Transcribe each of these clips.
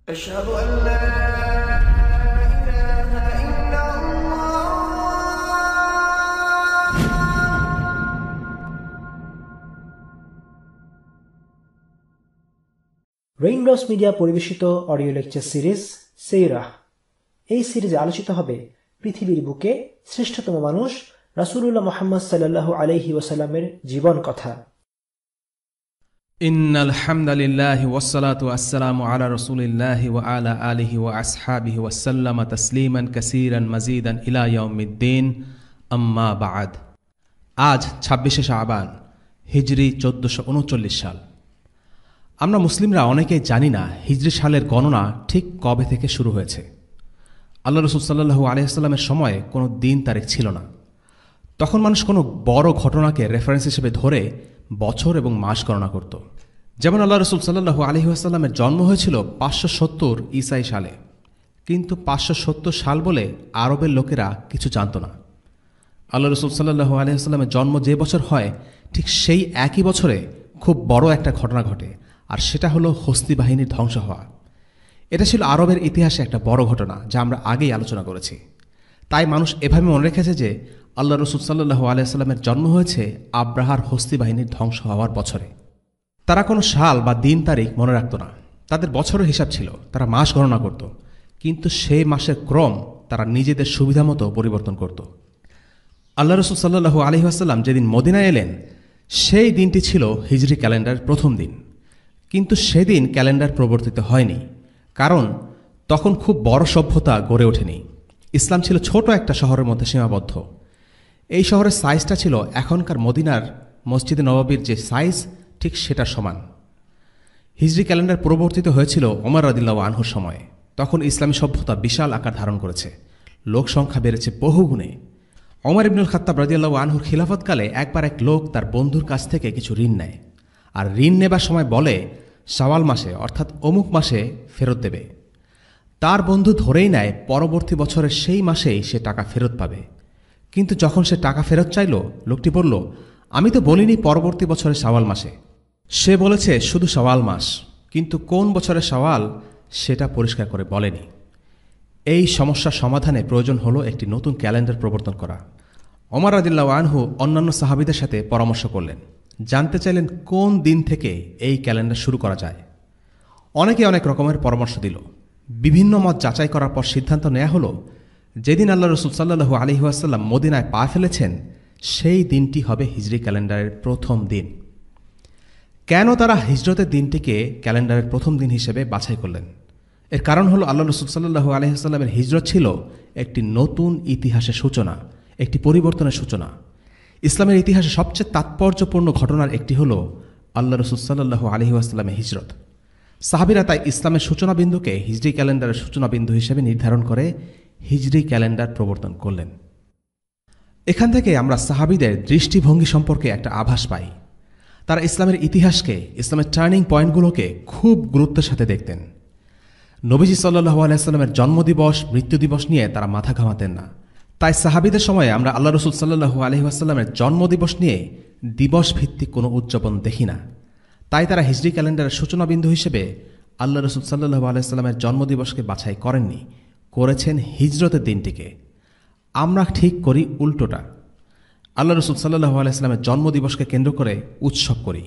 أشهد أن لا إله إلا الله raindrops media পরিবেশিত audio lecture series সিরাহ। এই সিরিজে আলোচিত হবে পৃথিবীর বুকে শ্রেষ্ঠতম মানুষ রাসূলুল্লাহ মুহাম্মদ সাল্লাল্লাহু আলাইহি ওয়াসাল্লামের জীবন কথা। ইন্নাল হামদালিল্লাহি ওয়াসসালাতু ওয়াসসালামু আলা রাসূলিল্লাহি ওয়া আলা আলিহি ওয়া আসহাবিহি ওয়া সাল্লামা তাসলিমান কাসীরান মাজিদান ইলা ইয়াউমিদ্দিন, আম্মা বা'দ। আজ 26শে শাবান, হিজরি 1439 সাল। আমরা মুসলিমরা অনেকেই জানি না হিজরি সালের গণনা ঠিক কবে থেকে শুরু হয়েছে। আল্লাহ রাসূল সাল্লাল্লাহু আলাইহি ওয়াসাল্লামের সময়ে কোনো দিন তারিখ ছিল না। তখন মানুষ কোনো বড় ঘটনাকে রেফারেন্স হিসেবে ধরে বছর এবং মাস গণনা করত। যেমন আল্লাহ রাসূল সাল্লাল্লাহু আলাইহি ওয়াসাল্লামের জন্ম হয়েছিল 570 ঈসাই সালে, কিন্তু 570 সাল বলে আরবের লোকেরা কিছু জানত না। আল্লাহ রাসূল সাল্লাল্লাহু আলাইহি ওয়াসাল্লামের জন্ম যে বছর হয়, ঠিক সেই একই বছরে খুব বড় একটা ঘটনা ঘটে, আর সেটা হলো হস্তি বাহিনীর ধ্বংস হওয়া। এটা ছিল আরবের ইতিহাসে একটা বড় ঘটনা, যা আমরা আগেই আলোচনা করেছি। তাই মানুষ এভাবে মনে রেখেছে যে আল্লাহ রাসূল সাল্লাল্লাহু আলাইহি ওয়াসাল্লামের জন্ম হয়েছে আব্রাহার হস্তি বাহিনীর ধ্বংস হওয়ার বছরে। তারা কোনো সাল বা দিন তারিখ মনে রাখত না, তাদের বছরের হিসাব ছিল, তারা মাস গণনা করত, কিন্তু সেই মাসের ক্রম তারা নিজেদের সুবিধা মতো পরিবর্তন করত। আল্লাহ রাসূল সাল্লাল্লাহু আলাইহি ওয়াসাল্লাম যেদিন মদিনায় এলেন, সেই দিনটি ছিল হিজরি ক্যালেন্ডারের প্রথম দিন। কিন্তু সেদিন ক্যালেন্ডার প্রবর্তিত হয়নি, কারণ তখন খুব বড় সভ্যতা গড়ে ওঠেনি। ইসলাম ছিল ছোট একটা শহরের মধ্যে সীমাবদ্ধ। এই শহরের সাইজটা ছিল এখনকার মদিনার মসজিদে নববীর যে সাইজ, ঠিক সেটার সমান। হিজরি ক্যালেন্ডার প্রবর্তিত হয়েছিল ওমর রাদিয়াল্লাহু আনহুর সময়ে। তখন ইসলামী সভ্যতা বিশাল আকার ধারণ করেছে, লোক সংখ্যা বেড়েছে বহুগুণে। ওমর ইবনুল খাত্তাব রাদিয়াল্লাহু আনহুর খিলাফতকালে একবার এক লোক তার বন্ধুর কাছ থেকে কিছু ঋণ নেয়, আর ঋণ নেবার সময় বলে শাওয়াল মাসে, অর্থাৎ অমুক মাসে ফেরত দেবে। তার বন্ধু ধরেই নেয় পরবর্তী বছরের সেই মাসেই সে টাকা ফেরত পাবে। কিন্তু যখন সে টাকা ফেরত চাইল, লোকটি বলল, আমি তো বলিনি পরবর্তী বছরের শাওয়াল মাসে। সে বলেছে শুধু শাওয়াল মাস, কিন্তু কোন বছরের শাওয়াল সেটা পরিষ্কার করে বলেনি। এই সমস্যার সমাধানে প্রয়োজন হলো একটি নতুন ক্যালেন্ডার প্রবর্তন করা। ওমর রাদিয়াল্লাহু আনহু অন্যান্য সাহাবীদের সাথে পরামর্শ করলেন, জানতে চাইলেন কোন দিন থেকে এই ক্যালেন্ডার শুরু করা যায়। অনেকে অনেক রকমের পরামর্শ দিল। বিভিন্ন মত যাচাই করার পর সিদ্ধান্ত নেওয়া হলো, যেদিন আল্লাহ রাসূল সাল্লাল্লাহু আলাইহি ওয়াসাল্লাম মদিনায় পা ফেলেছেন, সেই দিনটি হবে হিজরি ক্যালেন্ডারের প্রথম দিন। কেন তারা হিজরতের দিনটিকে ক্যালেন্ডারের প্রথম দিন হিসেবে বাছাই করলেন? এর কারণ হলো আল্লাহ রাসূল সাল্লাল্লাহু আলাইহি ওয়াসাল্লামের হিজরত ছিল একটি নতুন ইতিহাসের সূচনা, একটি পরিবর্তনের সূচনা। ইসলামের ইতিহাসে সবচেয়ে তাৎপর্যপূর্ণ ঘটনার একটি হলো আল্লাহ রাসূল সাল্লাল্লাহু আলাইহি ওয়াসাল্লামের হিজরত। সাহাবীরা তাই ইসলামের সূচনা বিন্দুকে হিজরি ক্যালেন্ডারের সূচনা বিন্দু হিসেবে নির্ধারণ করে হিজরি ক্যালেন্ডার প্রবর্তন করলেন। এখান থেকে আমরা সাহাবীদের দৃষ্টিভঙ্গি সম্পর্কে একটা আভাস পাই। তারা ইসলামের ইতিহাসকে, ইসলামের টার্নিং পয়েন্টগুলোকে খুব গুরুত্বের সাথে দেখতেন। নবীজি সাল্লাল্লাহু আলাইহি ওয়াসাল্লামের জন্মদিবস, মৃত্যু দিবস নিয়ে তারা মাথা ঘামাতেন না। তাই সাহাবীদের সময়ে আমরা আল্লাহ রাসূল সাল্লাল্লাহু আলাইহি ওয়াসাল্লামের জন্মদিবস নিয়ে দিবস ভিত্তিক কোনো উদযাপন দেখি না। তাই তারা হিজরি ক্যালেন্ডারের সূচনা বিন্দু হিসেবে আল্লাহ রাসূল সাল্লাল্লাহু আলাইহি ওয়াসাল্লামের জন্মদিবসকে বাছাই করেননি, করেছেন হিজরতের দিনটিকে। আমরা ঠিক করি উল্টোটা। আল্লাহ রাসূল সাল্লাল্লাহু আলাইহি ওয়াসাল্লামের জন্মদিবসকে কেন্দ্র করে উৎসব করি,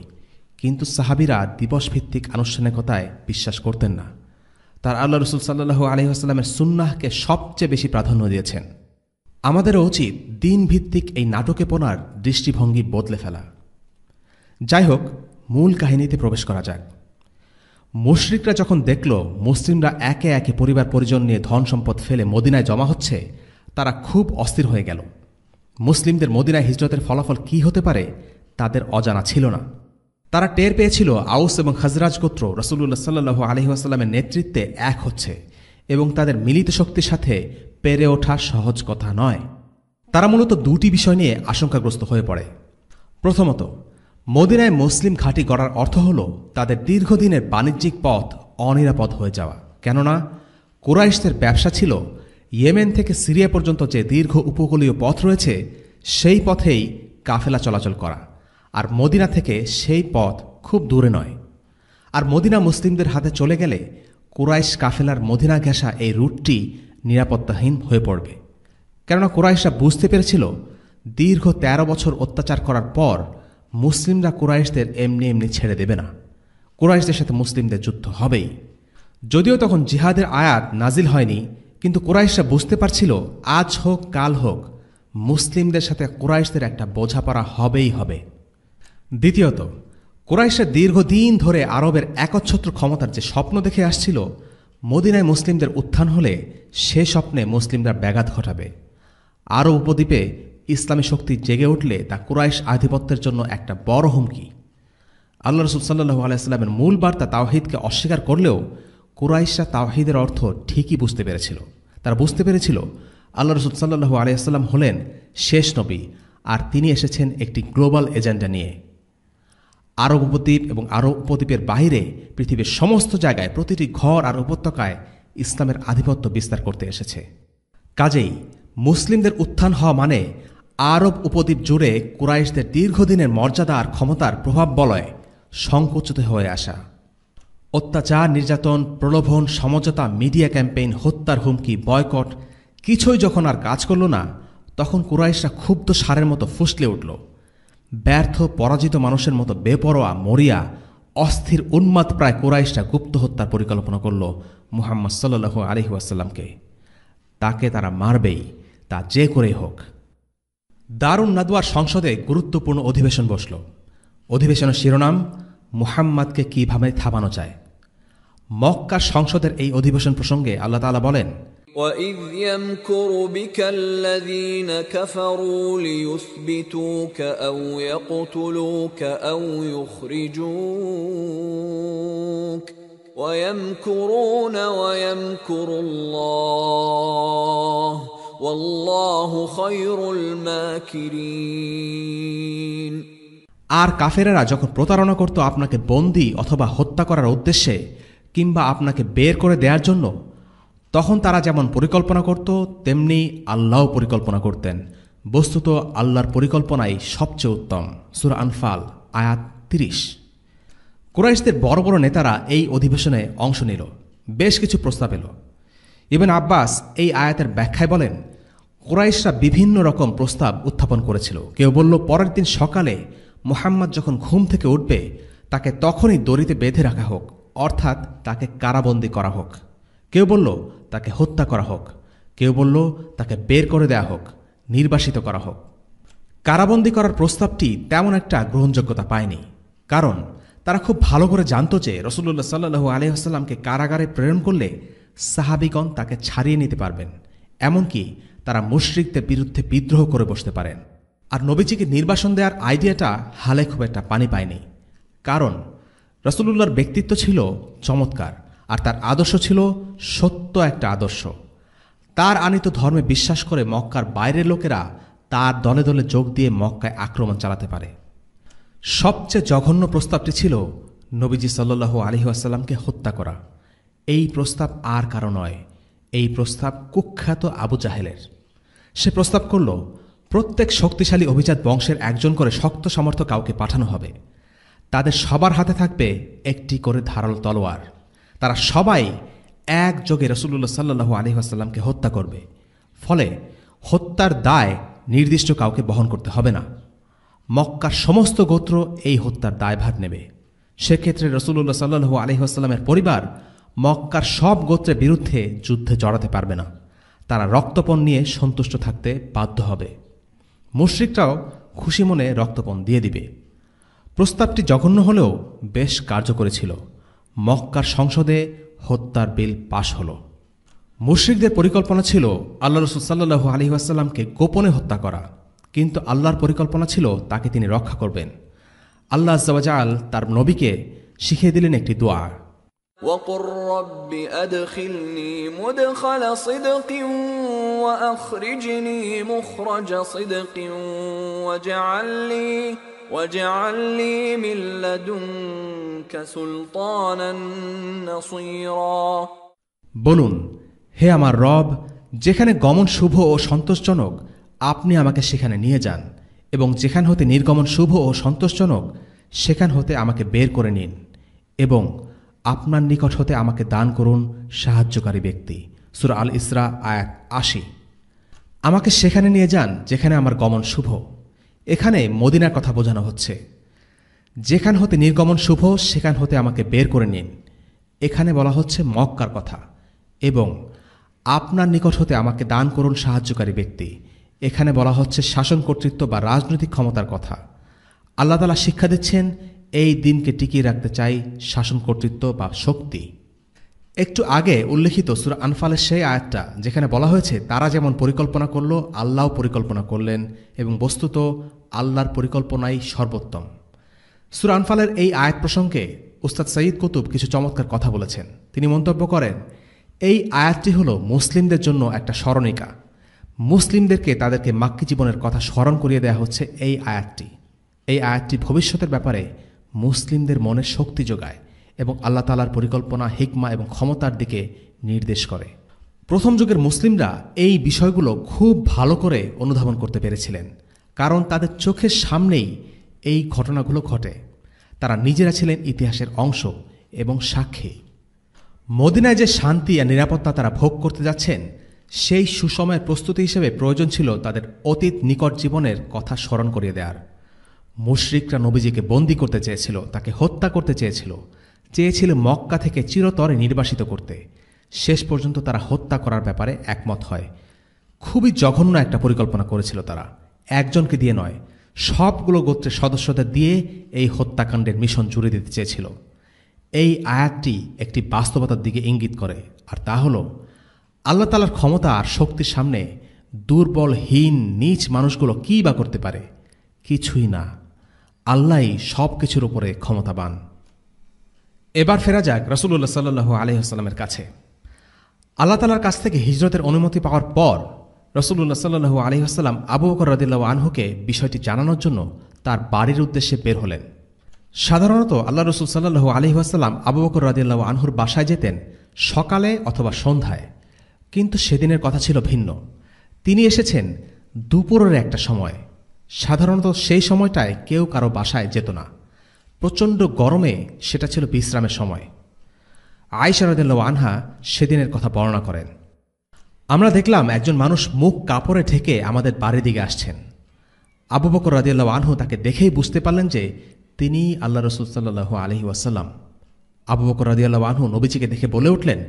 কিন্তু সাহাবীরা দিবস ভিত্তিক আনুষ্ঠানিকতায় বিশ্বাস করতেন না। তার আল্লাহ রাসূল সাল্লাল্লাহু আলাইহি ওয়াসাল্লামের সুন্নাহকে সবচেয়ে বেশি প্রাধান্য দিয়েছেন। আমাদেরও উচিত দিন ভিত্তিক এই নাটকেপনার দৃষ্টিভঙ্গি বদলে ফেলা। যাই হোক, মূল কাহিনীতে প্রবেশ করা যাক। মুশরিকরা যখন দেখল মুসলিমরা একে একে পরিবার পরিজন নিয়ে ধন সম্পদ ফেলে মদিনায় জমা হচ্ছে, তারা খুব অস্থির হয়ে গেল। মুসলিমদের মদিনায় হিজরতের ফলাফল কি হতে পারে তাদের অজানা ছিল না। তারা টের পেয়েছিল আউস এবং খাজরাজ গোত্র রাসূলুল্লাহ সাল্লাল্লাহু আলাইহি ওয়াসাল্লামের নেতৃত্বে এক হচ্ছে, এবং তাদের মিলিত শক্তির সাথে পেরে ওঠা সহজ কথা নয়। তারা মূলত দুটি বিষয় নিয়ে আশঙ্কাগ্রস্ত হয়ে পড়ে। প্রথমত, মদিনায় মুসলিম ঘাঁটি গড়ার অর্থ হল তাদের দীর্ঘদিনের বাণিজ্যিক পথ অনিরাপদ হয়ে যাওয়া। কেননা কুরাইশদের ব্যবসা ছিল ইয়েমেন থেকে সিরিয়া পর্যন্ত যে দীর্ঘ উপকূলীয় পথ রয়েছে, সেই পথেই কাফেলা চলাচল করা, আর মদিনা থেকে সেই পথ খুব দূরে নয়। আর মদিনা মুসলিমদের হাতে চলে গেলে কুরাইশ কাফেলার মদিনা ঘেঁষা এই রুটটি নিরাপত্তাহীন হয়ে পড়বে। কেননা কুরাইশরা বুঝতে পেরেছিল দীর্ঘ ১৩ বছর অত্যাচার করার পর মুসলিমরা কুরাইশদের এমনি এমনি ছেড়ে দেবে না, কুরাইশদের সাথে মুসলিমদের যুদ্ধ হবেই। যদিও তখন জিহাদের আয়াত নাজিল হয়নি, কিন্তু কুরাইশরা বুঝতে পারছিল আজ হোক কাল হোক মুসলিমদের সাথে কুরাইশদের একটা বোঝাপড়া হবেই হবে। দ্বিতীয়ত, কুরাইশরা দীর্ঘদিন ধরে আরবের একচ্ছত্র ক্ষমতার যে স্বপ্ন দেখে আসছিল, মদিনায় মুসলিমদের উত্থান হলে সে স্বপ্নে মুসলিমরা ব্যাঘাত ঘটাবে। আরব উপদ্বীপে ইসলামী শক্তি জেগে উঠলে তা কুরাইশ আধিপত্যের জন্য একটা বড় হুমকি। আল্লাহ রাসূল সাল্লাল্লাহু আলাইহি ওয়াসাল্লামের মূল বার্তা তাওহীদকে অস্বীকার করলেও কুরাইশরা তাওহীদের অর্থ ঠিকই বুঝতে পেরেছিল। তারা বুঝতে পেরেছিল আল্লাহ রাসূল সাল্লাল্লাহু আলাইহি ওয়াসাল্লাম হলেন শেষ নবী, আর তিনি এসেছেন একটি গ্লোবাল এজেন্ডা নিয়ে। আরব উপদ্বীপ এবং আরব উপদ্বীপের বাইরে পৃথিবীর সমস্ত জায়গায়, প্রতিটি ঘর আর উপত্যকায় ইসলামের আধিপত্য বিস্তার করতে এসেছে। কাজেই মুসলিমদের উত্থান হওয়া মানে আরব উপদ্বীপ জুড়ে কুরাইশদের দীর্ঘদিনের মর্যাদা আর ক্ষমতার প্রভাব বলয় সংকুচিত হয়ে আসা। অত্যাচার, নির্যাতন, প্রলোভন, সমঝোতা, মিডিয়া ক্যাম্পেইন, হত্যার হুমকি, বয়কট কিছুই যখন আর কাজ করল না, তখন কুরাইশরা ক্ষুব্ধ ষাঁড়ের মতো ফুসলে উঠল। ব্যর্থ পরাজিত মানুষের মতো বেপরোয়া, মরিয়া, অস্থির, উন্মাদ প্রায় কুরাইশরা গুপ্ত হত্যার পরিকল্পনা করল মুহাম্মদ সাল্লাল্লাহু আলাইহি ওয়াসাল্লামকে। তাকে তারা মারবেই, তা যে করেই হোক। দারুন নাদওয়ার সংসদে গুরুত্বপূর্ণ অধিবেশন বসল। অধিবেশনের শিরোনাম মুহাম্মাদকে কিভাবে থামানো যায়। মক্কার সংসদের এই অধিবেশন প্রসঙ্গে আল্লাহ তাআলা বলেন, وَإِذْ يَمْكُرُ بِكَ الَّذِينَ كَفَرُوا لِيُثْبِتُوكَ أَوْ يَقْتُلُوكَ أَوْ يُخْرِجُوكَ وَيَمْكُرُونَ وَيَمْكُرُ اللَّهُ وَاللَّهُ خَيْرُ الْمَاكِرِينَ। আর কাফেরেরা যখন প্রতারণা করত আপনাকে বন্দী অথবা হত্যা করার উদ্দেশ্যে কিংবা আপনাকে বের করে দেওয়ার জন্য, তখন তারা যেমন পরিকল্পনা করত তেমনি আল্লাহও পরিকল্পনা করতেন। বস্তুত আল্লাহর পরিকল্পনাই সবচেয়ে উত্তম। সূরা আনফাল আয়াত ৩০। কুরাইশদের বড় বড় নেতারা এই অধিবেশনে অংশ নিল। বেশ কিছু প্রস্তাব এলো। ইবনে আব্বাস এই আয়াতের ব্যাখ্যায় বলেন, কুরাইশরা বিভিন্ন রকম প্রস্তাব উত্থাপন করেছিল। কেউ বলল পরের দিন সকালে মুহাম্মদ যখন ঘুম থেকে উঠবে তাকে তখনই দড়িতে বেঁধে রাখা হোক, অর্থাৎ তাকে কারাবন্দী করা হোক। কেউ বলল তাকে হত্যা করা হোক। কেউ বলল তাকে বের করে দেয়া হোক, নির্বাসিত করা হোক। কারাবন্দী করার প্রস্তাবটি তেমন একটা গ্রহণযোগ্যতা পায়নি, কারণ তারা খুব ভালো করে জানত যে রাসূলুল্লাহ সাল্লাল্লাহু আলাইহি ওয়াসাল্লামকে কারাগারে প্রেরণ করলে সাহাবীগণ তাকে ছাড়িয়ে নিতে পারবেন, এমনকি তারা মুশরিকদের বিরুদ্ধে বিদ্রোহ করে বসতে পারেন। আর নবীজিকে নির্বাসন দেওয়ার আইডিয়াটা হালে খুব একটা পানি পায়নি, কারণ রাসূলুল্লাহর ব্যক্তিত্ব ছিল চমৎকার, আর তার আদর্শ ছিল সত্য একটা আদর্শ। তার আনিত ধর্মে বিশ্বাস করে মক্কার বাইরের লোকেরা তার দলে দলে যোগ দিয়ে মক্কায় আক্রমণ চালাতে পারে। সবচেয়ে জঘন্য প্রস্তাবটি ছিল নবীজি সাল্লাল্লাহু আলাইহি ওয়াসাল্লামকে হত্যা করা। এই প্রস্তাব আর কারো নয়, এই প্রস্তাব কুখ্যাত আবু জাহেলের। সে প্রস্তাব করল প্রত্যেক শক্তিশালী অভিজাত বংশের একজন করে শক্ত সামর্থ্য কাউকে পাঠানো হবে। তাদের সবার হাতে থাকবে একটি করে ধারালো তলোয়ার। তারা সবাই একযোগে রাসূলুল্লাহ সাল্লাল্লাহু আলাইহি ওয়াসাল্লামকে হত্যা করবে। ফলে হত্যার দায় নির্দিষ্ট কাউকে বহন করতে হবে না। মক্কার সমস্ত গোত্র এই হত্যার দায়ভার নেবে। সেক্ষেত্রে রাসূলুল্লাহ সাল্লাল্লাহু আলাইহি ওয়াসাল্লামের পরিবার মক্কার সব গোত্রের বিরুদ্ধে যুদ্ধে জড়াতে পারবে না। তারা রক্তপণ নিয়ে সন্তুষ্ট থাকতে বাধ্য হবে। মুশরিকরাও খুশি মনে রক্তপণ দিয়ে দিবে। প্রস্তাবটি জঘন্য হলেও বেশ কার্যকরী ছিল। মক্কার সংসদে হত্যার বিল পাশ হল। মুশরিকদের পরিকল্পনা ছিল আল্লাহ রাসূল সাল্লাল্লাহু আলাইহি ওয়াসাল্লামকে গোপনে হত্যা করা, কিন্তু আল্লাহর পরিকল্পনা ছিল তাকে তিনি রক্ষা করবেন। আল্লাহ আযজা ওয়া জাল তার নবীকে শিখিয়ে দিলেন একটি দোয়া, وَقُلْ رَبِّ أَدْخِلْنِي مُدْخَلَ صِدْقٍ وَأَخْرِجْنِي مُخْرَجَ صِدْقٍ وَاجْعَلْ لِي مِن لَّدُنكَ سُلْطَانًا نَّصِيرًا। বলুন, হে আমার রব, যেখানে গমন শুভ ও সন্তোষজনক আপনি আমাকে সেখানে নিয়ে যান, এবং যেখান হতে নির্গমন শুভ ও সন্তোষজনক সেখান হতে আমাকে বের করে নিন, এবং আপনার নিকট হতে আমাকে দান করুন সাহায্যকারী ব্যক্তি। সূরা আল ইসরা আয়াত ৮০। আমাকে সেখানে নিয়ে যান যেখানে আমার গমন শুভ। এখানে মদিনার কথা বোঝানো হচ্ছে। যেখান হতে নির্গমন শুভ সেখান হতে আমাকে বের করে নিন। এখানে বলা হচ্ছে মক্কার কথা। এবং আপনার নিকট হতে আমাকে দান করুন সাহায্যকারী ব্যক্তি, এখানে বলা হচ্ছে শাসন কর্তৃত্ব বা রাজনৈতিক ক্ষমতার কথা। আল্লাহ তাআলা শিক্ষা দিচ্ছেন এই দিনকে টিকিয়ে রাখতে চাই শাসন কর্তৃত্ব বা শক্তি। একটু আগে উল্লেখিত সূরা আনফালের সেই আয়াতটা যেখানে বলা হয়েছে তারা যেমন পরিকল্পনা করল আল্লাহও পরিকল্পনা করলেন এবং বস্তুত আল্লাহর পরিকল্পনাই সর্বোত্তম। সূরা আনফালের এই আয়াত প্রসঙ্গে উস্তাদ সঈদ কুতুব কিছু চমৎকার কথা বলেছেন। তিনি মন্তব্য করেন, এই আয়াতটি হল মুসলিমদের জন্য একটা স্মরণিকা। মুসলিমদেরকে তাদেরকে মাক্কি জীবনের কথা স্মরণ করিয়ে দেওয়া হচ্ছে এই আয়াতটি। এই আয়াতটি ভবিষ্যতের ব্যাপারে মুসলিমদের মনে শক্তি যোগায় এবং আল্লাহ তাআলার পরিকল্পনা, হিকমা এবং ক্ষমতার দিকে নির্দেশ করে। প্রথম যুগের মুসলিমরা এই বিষয়গুলো খুব ভালো করে অনুধাবন করতে পেরেছিলেন, কারণ তাদের চোখের সামনেই এই ঘটনাগুলো ঘটে। তারা নিজেরা ছিলেন ইতিহাসের অংশ এবং সাক্ষী। মদিনায় যে শান্তি আর নিরাপত্তা তারা ভোগ করতে যাচ্ছেন, সেই সুসময়ের প্রস্তুতি হিসেবে প্রয়োজন ছিল তাদের অতীত নিকট জীবনের কথা স্মরণ করিয়ে দেওয়ার। মুশরিকরা নবীজিকে বন্দী করতে চেয়েছিল, তাকে হত্যা করতে চেয়েছিল মক্কা থেকে চিরতরে নির্বাসিত করতে। শেষ পর্যন্ত তারা হত্যা করার ব্যাপারে একমত হয়। খুবই জঘন্য একটা পরিকল্পনা করেছিল তারা, একজনকে দিয়ে নয়, সবগুলো গোত্রের সদস্যদের দিয়ে এই হত্যাকাণ্ডের মিশন জুড়ে দিতে চেয়েছিল। এই আয়াতটি একটি বাস্তবতার দিকে ইঙ্গিত করে, আর তা হল আল্লাহ তাআলার ক্ষমতা আর শক্তির সামনে দুর্বল, হীন, নীচ মানুষগুলো কী বা করতে পারে? কিছুই না। আল্লাহই সব কিছুর উপরে ক্ষমতাবান। এবার ফেরা যাক রাসূলুল্লাহ সাল্লাল্লাহু আলাইহি ওয়াসাল্লামের কাছে। আল্লাহ তাআলার কাছ থেকে হিজরতের অনুমতি পাওয়ার পর রাসূলুল্লাহ সাল্লাল্লাহু আলাইহি ওয়াসাল্লাম আবু বকর রাদিয়াল্লাহু আনহুকে বিষয়টি জানানোর জন্য তার বাড়ির উদ্দেশ্যে বের হলেন। সাধারণত আল্লাহ রাসূল সাল্লাল্লাহু আলাইহি ওয়াসাল্লাম আবু বকর রাদিয়াল্লাহু আনহুর বাসায় যেতেন সকালে অথবা সন্ধ্যায়, কিন্তু সেদিনের কথা ছিল ভিন্ন। তিনি এসেছেন দুপুরের একটা সময়। সাধারণত সেই সময়টায় কেউ কারো বাসায় যেত না। প্রচণ্ড গরমে সেটা ছিল বিশ্রামের সময়। আয়েশা রাদিয়াল্লাহু আনহা সেদিনের কথা বর্ণনা করেন, আমরা দেখলাম একজন মানুষ মুখ কাপড়ে ঢেকে আমাদের বাড়ির দিকে আসছেন। আবু বকর রাদিয়াল্লাহু আনহু তাকে দেখেই বুঝতে পারলেন যে তিনি আল্লাহ রাসূল সাল্লাল্লাহু আলাইহি ওয়াসাল্লাম। আবু বকর রাদিয়াল্লাহু আনহু নবীজিকে দেখে বলে উঠলেন,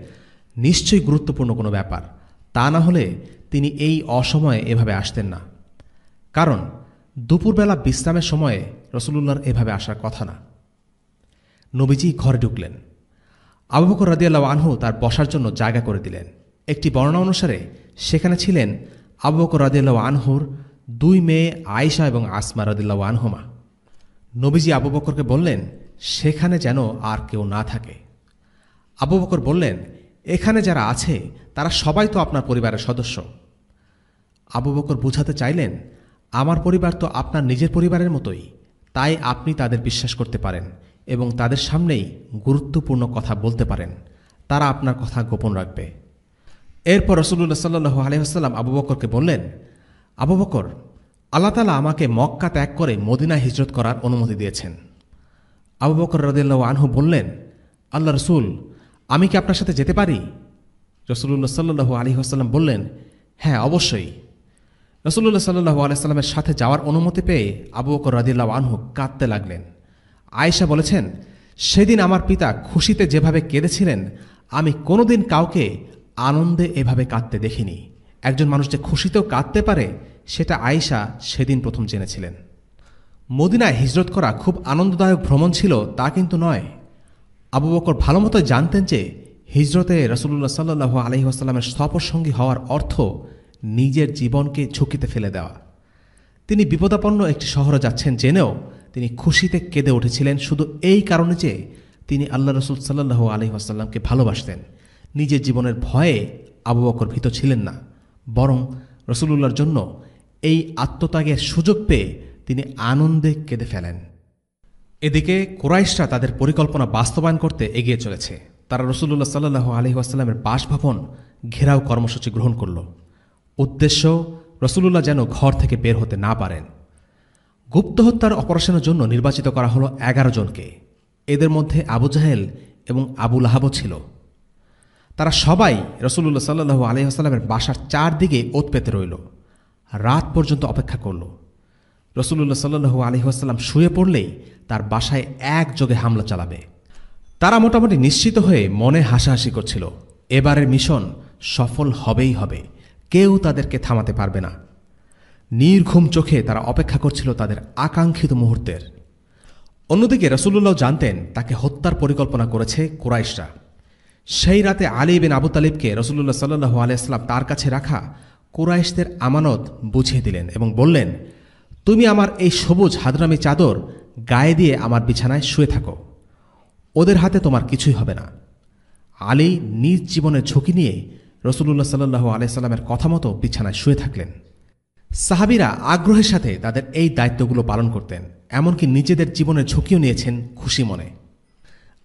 নিশ্চয়ই গুরুত্বপূর্ণ কোনো ব্যাপার, তা না হলে তিনি এই অসময়ে এভাবে আসতেন না। কারণ দুপুরবেলা বিশ্রামের সময়ে রাসূলুল্লাহর এভাবে আসার কথা না। নবীজি ঘরে ঢুকলেন। আবু বকর রাদিয়াল্লাহু আনহু তার বসার জন্য জায়গা করে দিলেন। একটি বর্ণনা অনুসারে সেখানে ছিলেন আবু বকর রাদিয়াল্লাহু আনহুর দুই মেয়ে আয়েশা এবং আসমা রাদিয়াল্লাহু আনহুমা। নবীজি আবু বকরকে বললেন, সেখানে যেন আর কেউ না থাকে। আবু বকর বললেন, এখানে যারা আছে তারা সবাই তো আপনার পরিবারের সদস্য। আবু বকর বুঝাতে চাইলেন, আমার পরিবার তো আপনার নিজের পরিবারের মতোই, তাই আপনি তাদের বিশ্বাস করতে পারেন এবং তাদের সামনেই গুরুত্বপূর্ণ কথা বলতে পারেন, তারা আপনার কথা গোপন রাখবে। এরপর রাসূলুল্লাহ সাল্লাল্লাহু আলাইহি ওয়াসাল্লাম আবু বকরকে বললেন, আবু বকর, আল্লাহ তাআলা আমাকে মক্কা ত্যাগ করে মদিনায় হিজরত করার অনুমতি দিয়েছেন। আবু বকর রাদিয়াল্লাহু আনহু বললেন, আল্লাহ রাসূল, আমি কি আপনার সাথে যেতে পারি? রাসূলুল্লাহ সাল্লাল্লাহু আলাইহি ওয়াসাল্লাম বললেন, হ্যাঁ, অবশ্যই। রাসূলুল্লাহ সাল্লাল্লাহু আলাইহি ওয়াসাল্লামের সাথে যাওয়ার অনুমতি পেয়ে আবু বকর রাদিয়াল্লাহু আনহু কাঁদতে লাগলেন। আয়েশা বলেছেন, সেদিন আমার পিতা খুশিতে যেভাবে কেঁদেছিলেন, আমি কোনোদিন কাউকে আনন্দে এভাবে কাঁদতে দেখিনি। একজন মানুষ যে খুশিতেও কাঁদতে পারে সেটা আয়েশা সেদিন প্রথম জেনেছিলেন। মদিনায় হিজরত করা খুব আনন্দদায়ক ভ্রমণ ছিল তা কিন্তু নয়। আবু বকর ভালোমতো জানতেন যে হিজরতে রাসূলুল্লাহ সাল্লাল্লাহু আলাইহি ওয়াসাল্লামের সফরসঙ্গী হওয়ার অর্থ নিজের জীবনকে ঝুঁকিতে ফেলে দেওয়া। তিনি বিপদাপন্ন একটি শহরে যাচ্ছেন জেনেও তিনি খুশিতে কেঁদে উঠেছিলেন শুধু এই কারণে যে তিনি আল্লাহ রাসূল সাল্লাল্লাহু আলাইহি ওয়াসাল্লামকে ভালোবাসতেন। নিজের জীবনের ভয়ে আবু বকর ভীত ছিলেন না, বরং রাসূলুল্লাহর জন্য এই আত্মত্যাগের সুযোগ পেয়ে তিনি আনন্দে কেঁদে ফেলেন। এদিকে কুরাইশরা তাদের পরিকল্পনা বাস্তবায়ন করতে এগিয়ে চলেছে। তারা রাসূলুল্লাহ সাল্লাল্লাহু আলাইহি ওয়াসাল্লামের বাসভবন ঘেরাও কর্মসূচি গ্রহণ করল। উদ্দেশ্য, রাসূলুল্লাহ যেন ঘর থেকে বের হতে না পারেন। গুপ্ত হত্যার অপারেশনের জন্য নির্বাচিত করা হলো 11 জনকে। এদের মধ্যে আবু জাহেল এবং আবু লাহাবও ছিল। তারা সবাই রাসূলুল্লাহ সাল্লাল্লাহু আলাইহি ওয়াসাল্লামের বাসার চারদিকে ওত পেতে রইল, রাত পর্যন্ত অপেক্ষা করল। রাসূলুল্লাহ সাল্লাল্লাহু আলাইহি ওয়াসাল্লাম শুয়ে পড়লেই তার বাসায় একযোগে হামলা চালাবে। তারা মোটামুটি নিশ্চিত হয়ে মনে হাসাহাসি করছিল, এবারের মিশন সফল হবেই হবে, কেউ তাদেরকে থামাতে পারবে না। নির্ঘুম চোখে তারা অপেক্ষা করছিল তাদের আকাঙ্ক্ষিত মুহূর্তের। অন্যদিকে রাসূলুল্লাহ জানতেন তাকে হত্যার পরিকল্পনা করেছে কুরাইশরা। সেই রাতে আলী বিন আবু তালিবকে রাসূলুল্লাহ সাল্লাল্লাহু আলাইহি ওয়াসাল্লাম তার কাছে রাখা কুরাইশদের আমানত বুঝিয়ে দিলেন এবং বললেন, তুমি আমার এই সবুজ হাদরামি চাদর গায়ে দিয়ে আমার বিছানায় শুয়ে থাকো, ওদের হাতে তোমার কিছুই হবে না। আলী নিজ জীবনের ঝুঁকি নিয়ে রাসূলুল্লাহ সাল্লাল্লাহু আলাইহি ওয়াসাল্লামের কথা মতো বিছানায় শুয়ে থাকলেন। সাহাবীরা আগ্রহের সাথে তাদের এই দায়িত্বগুলো পালন করতেন, এমনকি নিজেদের জীবনের ঝুঁকিও নিয়েছেন খুশি মনে।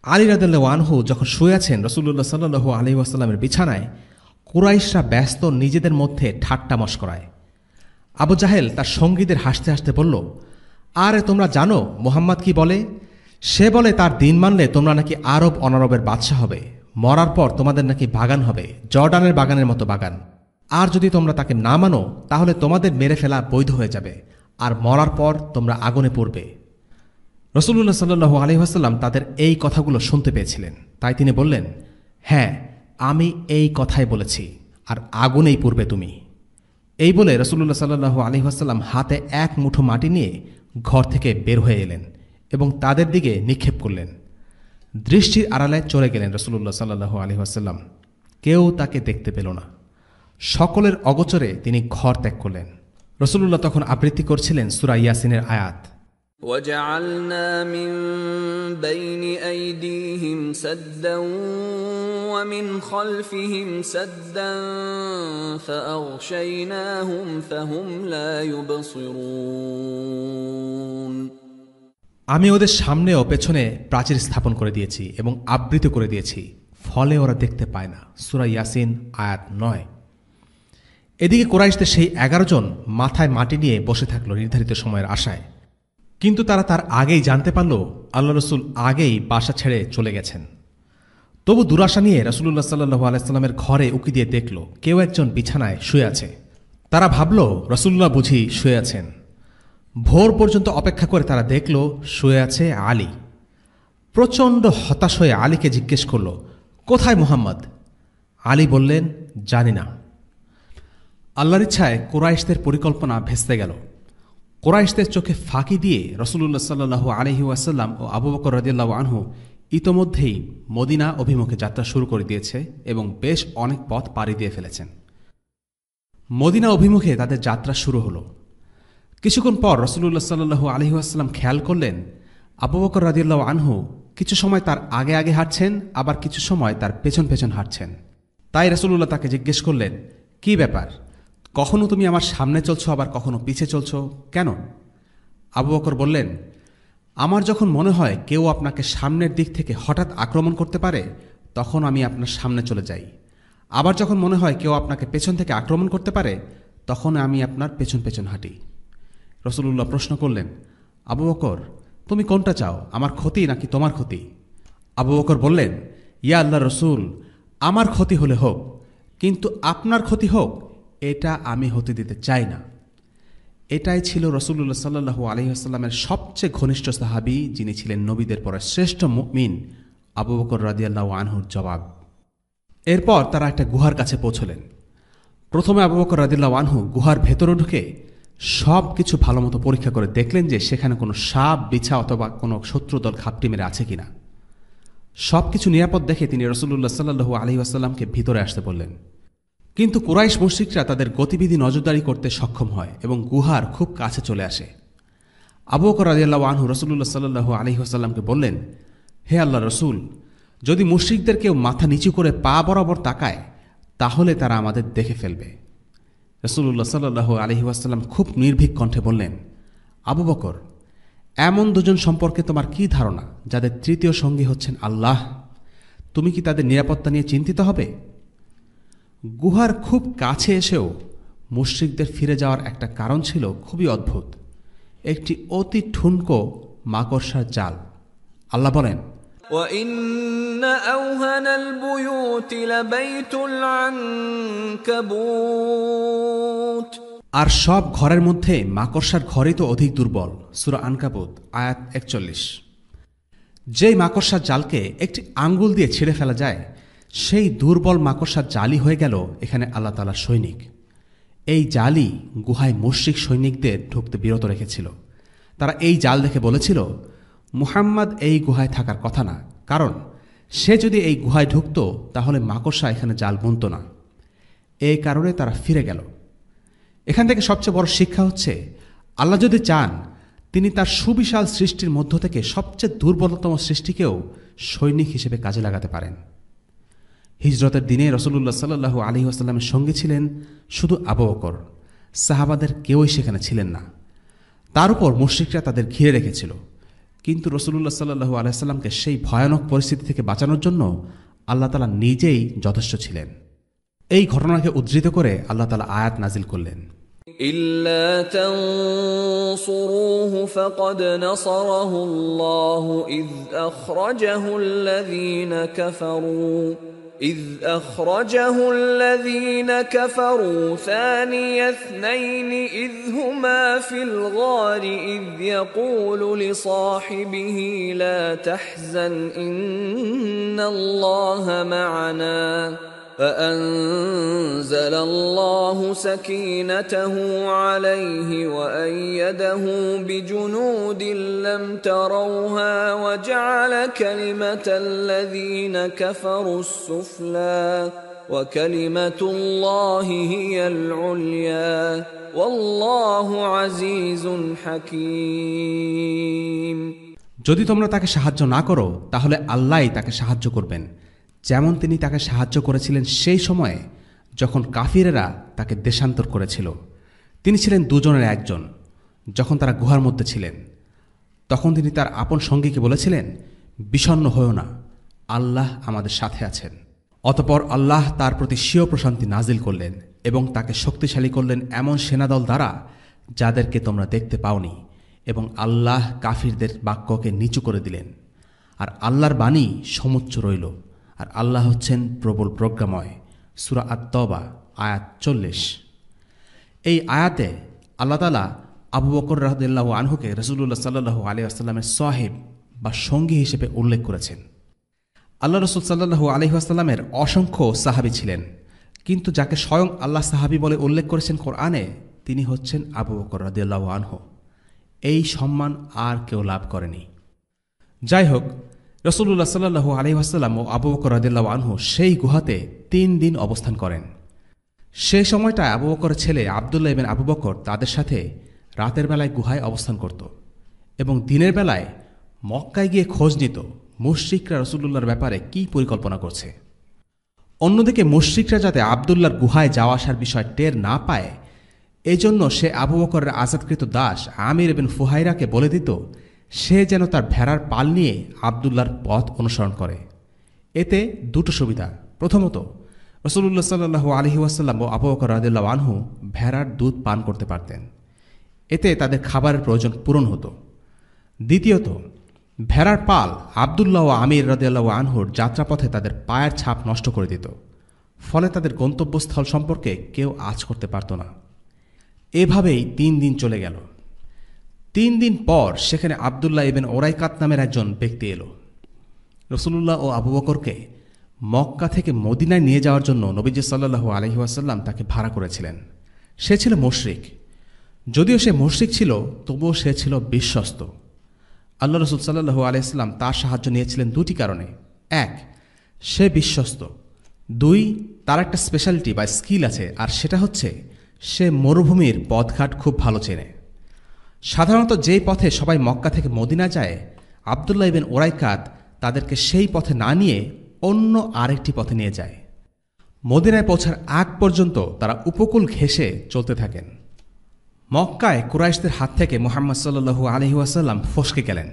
আলী রাদিয়াল্লাহু আনহু যখন শুয়ে আছেন রাসূলুল্লাহ সাল্লাল্লাহু আলাইহি ওয়াসাল্লামের বিছানায়, কুরাইশরা ব্যস্ত নিজেদের মধ্যে ঠাট্টা মশকরায়। আবু জাহেল তার সঙ্গীদের হাসতে হাসতে বলল, আরে তোমরা জানো মুহাম্মদ কি বলে? সে বলে তার দিন মানলে তোমরা নাকি আরব অনারবের বাদশা হবে, মরার পর তোমাদের নাকি বাগান হবে, জর্ডানের বাগানের মতো বাগান। আর যদি তোমরা তাকে না মানো তাহলে তোমাদের মেরে ফেলা বৈধ হয়ে যাবে, আর মরার পর তোমরা আগুনে পড়বে। রাসূলুল্লাহ সাল্লাল্লাহু আলাইহি ওয়াসাল্লাম তাদের এই কথাগুলো শুনতে পেয়েছিলেন, তাই তিনি বললেন, হ্যাঁ আমি এই কথাই বলেছি, আর আগুনেই পড়বে তুমি। এই বলে রাসূলুল্লাহ সাল্লাল্লাহু আলাইহি ওয়াসাল্লাম হাতে এক মুঠো মাটি নিয়ে ঘর থেকে বের হয়ে এলেন এবং তাদের দিকে নিক্ষেপ করলেন। দৃষ্টির আড়ালে চলে গেলেন রাসূলুল্লাহ সাল্লাল্লাহু আলাইহি ওয়াসাল্লাম। কেউ তাকে দেখতে পেল না। সকলের অগোচরে তিনি ঘর ত্যাগ করলেন। রাসূলুল্লাহ তখন আবৃত্তি করছিলেন সূরা ইয়াসিনের আয়াত, وَجَعَلْنَا مِن بَيْنِ أَيْدِيهِمْ سَدًّا وَمِنْ خَلْفِهِمْ سَدًّا فَأَغْشَيْنَاهُمْ فَهُمْ لَا يُبْصِرُونَ। আমি ওদের সামনে ও পেছনে প্রাচীর স্থাপন করে দিয়েছি এবং আবৃত করে দিয়েছি, ফলে ওরা দেখতে পায় না। সূরা ইয়াসিন আয়াত 9। এদিকে কুরাইশদের সেই 11 জন মাথায় মাটি নিয়ে বসে থাকল নির্ধারিত সময়ের আশায়, কিন্তু তারা তার আগেই জানতে পারল আল্লাহ রসুল আগেই বাসা ছেড়ে চলে গেছেন। তবু দুরাশা নিয়ে রাসূলুল্লাহ সাল্লাল্লাহু আলাইহি ওয়াসাল্লামের ঘরে উকি দিয়ে দেখল কেউ একজন বিছানায় শুয়ে আছে। তারা ভাবল রাসূলুল্লাহ বুঝি শুয়ে আছেন। ভোর পর্যন্ত অপেক্ষা করে তারা দেখল শুয়ে আছে আলী। প্রচণ্ড হতাশ হয়ে আলীকে জিজ্ঞেস করল, কোথায় মুহাম্মদ? আলী বললেন, জানি না। আল্লাহর ইচ্ছায় কুরাইশদের পরিকল্পনা ভেস্তে গেল। কুরাইশদের চোখে ফাঁকি দিয়ে রাসূলুল্লাহ সাল্লাল্লাহু আলাইহি ওয়াসাল্লাম ও আবু বকর রাদিয়াল্লাহু আনহু ইতোমধ্যেই মদিনা অভিমুখে যাত্রা শুরু করে দিয়েছে এবং বেশ অনেক পথ পাড়ি দিয়ে ফেলেছেন। মদিনা অভিমুখে তাদের যাত্রা শুরু হলো। কিছুক্ষণ পর রাসূলুল্লাহ সাল্লাল্লাহু আলাইহি ওয়াসাল্লাম খেয়াল করলেন আবু বকর রাদিয়াল্লাহু আনহু কিছু সময় তার আগে আগে হাঁটছেন, আবার কিছু সময় তার পেছন পেছন হাঁটছেন। তাই রাসূলুল্লাহ তাকে জিজ্ঞেস করলেন, কি ব্যাপার? কখনো তুমি আমার সামনে চলছো, আবার কখনো পিছে চলছো, কেন? আবু বকর বললেন, আমার যখন মনে হয় কেউ আপনাকে সামনের দিক থেকে হঠাৎ আক্রমণ করতে পারে তখন আমি আপনার সামনে চলে যাই, আবার যখন মনে হয় কেউ আপনাকে পেছন থেকে আক্রমণ করতে পারে তখন আমি আপনার পেছন পেছন হাঁটি। রাসূলুল্লাহ প্রশ্ন করলেন, আবু বকর তুমি কোনটা চাও, আমার ক্ষতি নাকি তোমার ক্ষতি? আবু বকর বললেন, ইয়া আল্লাহর রাসূল, আমার ক্ষতি হলে হোক, কিন্তু আপনার ক্ষতি হোক এটা আমি হতে দিতে চাই না। এটাই ছিল রাসূলুল্লাহ সাল্লাল্লাহু আলাইহি ওয়াসাল্লামের সবচেয়ে ঘনিষ্ঠ সাহাবী, যিনি ছিলেন নবীদের পরে শ্রেষ্ঠ মুমিন, আবু বকর রাদিয়াল্লাহু আনহুর জবাব। এরপর তারা একটা গুহার কাছে পৌঁছলেন। প্রথমে আবু বকর রাদিয়াল্লাহু আনহু গুহার ভেতরে ঢুকে সব কিছু ভালোমতো পরীক্ষা করে দেখলেন যে সেখানে কোনো সাপ, বিছা অথবা কোনো শত্রুদল ঘাপটি মেরে আছে কিনা। সবকিছু নিরাপদ দেখে তিনি রাসূলুল্লাহ সাল্লাল্লাহু আলাইহি ওয়াসাল্লামকে ভিতরে আসতে বললেন। কিন্তু কুরাইশ মুশরিকরা তাদের গতিবিধি নজরদারি করতে সক্ষম হয় এবং গুহার খুব কাছে চলে আসে। আবু বকর রাদিয়াল্লাহু আনহু রাসূলুল্লাহ সাল্লাল্লাহু আলাইহি ওয়াসাল্লামকে বললেন, হে আল্লাহর রাসূল, যদি মুশরিকদের কেউ মাথা নিচু করে পা বরাবর তাকায় তাহলে তারা আমাদের দেখে ফেলবে। রাসূলুল্লাহ সাল্লাল্লাহু আলাইহি ওয়াসাল্লাম খুব নির্ভীক কণ্ঠে বললেন, আবু বকর, এমন দুজন সম্পর্কে তোমার কি ধারণা যাদের তৃতীয় সঙ্গী হচ্ছেন আল্লাহ? তুমি কি তাদের নিরাপত্তা নিয়ে চিন্তিত হবে? গুহার খুব কাছে এসেও মুশরিকদের ফিরে যাওয়ার একটা কারণ ছিল খুবই অদ্ভুত, একটি অতি ঠুনকো মাকড়সার জাল। আল্লাহ বলেন, وإن أوهن البيوت لبيت العنكبوت আর সব ঘরের মধ্যে মাকড়সার ঘরই তো অধিক দুর্বল। সূরা আনকাবুত আয়াত 41। যেই মাকড়সার জালকে একটি আঙ্গুল দিয়ে ছিঁড়ে ফেলা যায়, সেই দুর্বল মাকড়সার জালই হয়ে গেল এখানে আল্লাহ তাআলার সৈনিক। এই জালই গুহায় মুশরিক সৈনিকদের ঢুকতে বিরত রেখেছিল। তারা এই জাল দেখে বলেছিল, মুহাম্মদ এই গুহায় থাকার কথা না, কারণ সে যদি এই গুহায় ঢুকত তাহলে মাকড়সা এখানে জাল বুনত না। এই কারণে তারা ফিরে গেল। এখান থেকে সবচেয়ে বড় শিক্ষা হচ্ছে, আল্লাহ যদি চান তিনি তার সুবিশাল সৃষ্টির মধ্য থেকে সবচেয়ে দুর্বলতম সৃষ্টিকেও সৈনিক হিসেবে কাজে লাগাতে পারেন। হিজরতের দিনে রাসূলুল্লাহ সাল্লাল্লাহু আলাইহি ওয়াসাল্লামের সঙ্গে ছিলেন শুধু আবু বকর, সাহাবাদের কেউই সেখানে ছিলেন না। তার উপর মুশরিকরা তাদের ঘিরে রেখেছিল। কিন্তু রাসূলুল্লাহ সাল্লাল্লাহু আলাইহি ওয়াসাল্লামকে সেই ভয়ানক পরিস্থিতি থেকে বাঁচানোর জন্য আল্লাহ তাআলা নিজেই যথেষ্ট ছিলেন। এই ঘটনাকে উদ্ধৃত করে আল্লাহ তাআলা আয়াত নাজিল করলেন, إلا تنصروه فقد نصره الله إذ أخرجه الذين كفروا ثاني اثنين إذ هما في الغار إذ يقول لصاحبه لا تحزن إن الله معنا فأنزل الله سكينته عليه وأيده بجنود لم تروها وجعل كلمة الذين كفروا السفلى وكلمة الله هي العليا والله عزيز حكيم। যদি তোমরা তাকে সাহায্য না করো তাহলে আল্লাহই তাকে সাহায্য করবেন, যেমন তিনি তাকে সাহায্য করেছিলেন সেই সময়ে যখন কাফিরেরা তাকে দেশান্তর করেছিল। তিনি ছিলেন দুজনের একজন। যখন তারা গুহার মধ্যে ছিলেন তখন তিনি তার আপন সঙ্গীকে বলেছিলেন, বিষণ্ণ হও না, আল্লাহ আমাদের সাথে আছেন। অতঃপর আল্লাহ তার প্রতি স্বীয় প্রশান্তি নাজিল করলেন এবং তাকে শক্তিশালী করলেন এমন সেনাদল দ্বারা যাদেরকে তোমরা দেখতে পাওনি, এবং আল্লাহ কাফিরদের বাক্যকে নিচু করে দিলেন। আর আল্লাহর বাণী সমুচ্চ রইল, আর আল্লাহ হচ্ছেন প্রবল প্রজ্ঞাময়। সূরা আত-তাওবা আয়াত 40। এই আয়াতে আল্লাহ তাআলা আবু বকর রাদিয়াল্লাহু আনহুকে রাসূলুল্লাহ সাল্লাল্লাহু আলাইহি ওয়াসাল্লামের সাহিব বা সঙ্গী হিসেবে উল্লেখ করেছেন। আল্লাহ রাসূল সাল্লাল্লাহু আলাইহি ওয়াসাল্লামের অসংখ্য সাহাবী ছিলেন, কিন্তু যাকে স্বয়ং আল্লাহ সাহাবী বলে উল্লেখ করেছেন কোরআনে, তিনি হচ্ছেন আবু বকর রাদিয়াল্লাহু আনহু। এই সম্মান আর কেউ লাভ করেনি। যাই হোক, রাসূলুল্লাহ সাল্লাল্লাহু আলাইহি ওয়াসাল্লাম ও আবু বকর রাদিয়াল্লাহু আনহু সেই গুহাতে 3 দিন অবস্থান করেন। সেই সময়টায় আবু বকরের ছেলে আব্দুল্লাহ ইবনে আবু বকর তাদের সাথে রাতের বেলায় গুহায় অবস্থান করত এবং দিনের বেলায় মক্কায় গিয়ে খোঁজ নিত মুশরিকরা রাসূলুল্লাহর ব্যাপারে কী পরিকল্পনা করছে। অন্যদিকে মুশরিকরা যাতে আব্দুল্লাহর গুহায় যাওয়া আসার বিষয় টের না পায়, এজন্য সে আবু বকরের আজাদকৃত দাস আমির ইবনে ফুহাইরাকে বলে দিত সে যেন তার ভেড়ার পাল নিয়ে আব্দুল্লাহর পথ অনুসরণ করে। এতে দুটো সুবিধা। প্রথমত, রাসূলুল্লাহ সাল্লাল্লাহু আলাইহি ওয়াসাল্লাম ও আবু বকর রাদিয়াল্লাহু আনহু ভেড়ার দুধ পান করতে পারতেন, এতে তাদের খাবারের প্রয়োজন পূরণ হতো। দ্বিতীয়ত, ভেড়ার পাল আব্দুল্লাহ ও আমির রাদিয়াল্লাহু আনহুর যাত্রাপথে তাদের পায়ের ছাপ নষ্ট করে দিত, ফলে তাদের গন্তব্যস্থল সম্পর্কে কেউ আঁচ করতে পারত না। এভাবেই 3 দিন চলে গেল। 3 দিন পর সেখানে আব্দুল্লাহ ইবনে ওরাইকাত নামের একজন ব্যক্তি এলো। রাসূলুল্লাহ ও আবু বকরকে মক্কা থেকে মদিনায় নিয়ে যাওয়ার জন্য নবীজি সাল্লাল্লাহু আলাইহি ওয়াসাল্লাম তাকে ভাড়া করেছিলেন। সে ছিল মুশরিক। যদিও সে মুশরিক ছিল, তবুও সে ছিল বিশ্বস্ত। আল্লাহ রাসূল সাল্লাল্লাহু আলাইহি ওয়াসাল্লাম তার সাহায্য নিয়েছিলেন 2টি কারণে। 1, সে বিশ্বস্ত। 2, তার একটা স্পেশালিটি বা স্কিল আছে, আর সেটা হচ্ছে সে মরুভূমির পথঘাট খুব ভালো চেনে। সাধারণত যেই পথে সবাই মক্কা থেকে মদিনা যায়, আব্দুল্লাহ ইবনে ওরাইকাত তাদেরকে সেই পথে না নিয়ে অন্য আরেকটি পথে নিয়ে যায়। মদিনায় পৌঁছার আগ পর্যন্ত তারা উপকূল ঘেঁষে চলতে থাকেন। মক্কায় কুরাইশদের হাত থেকে মুহাম্মদ সাল্লাল্লাহু আলাইহি ওয়াসাল্লাম ফসকে গেলেন,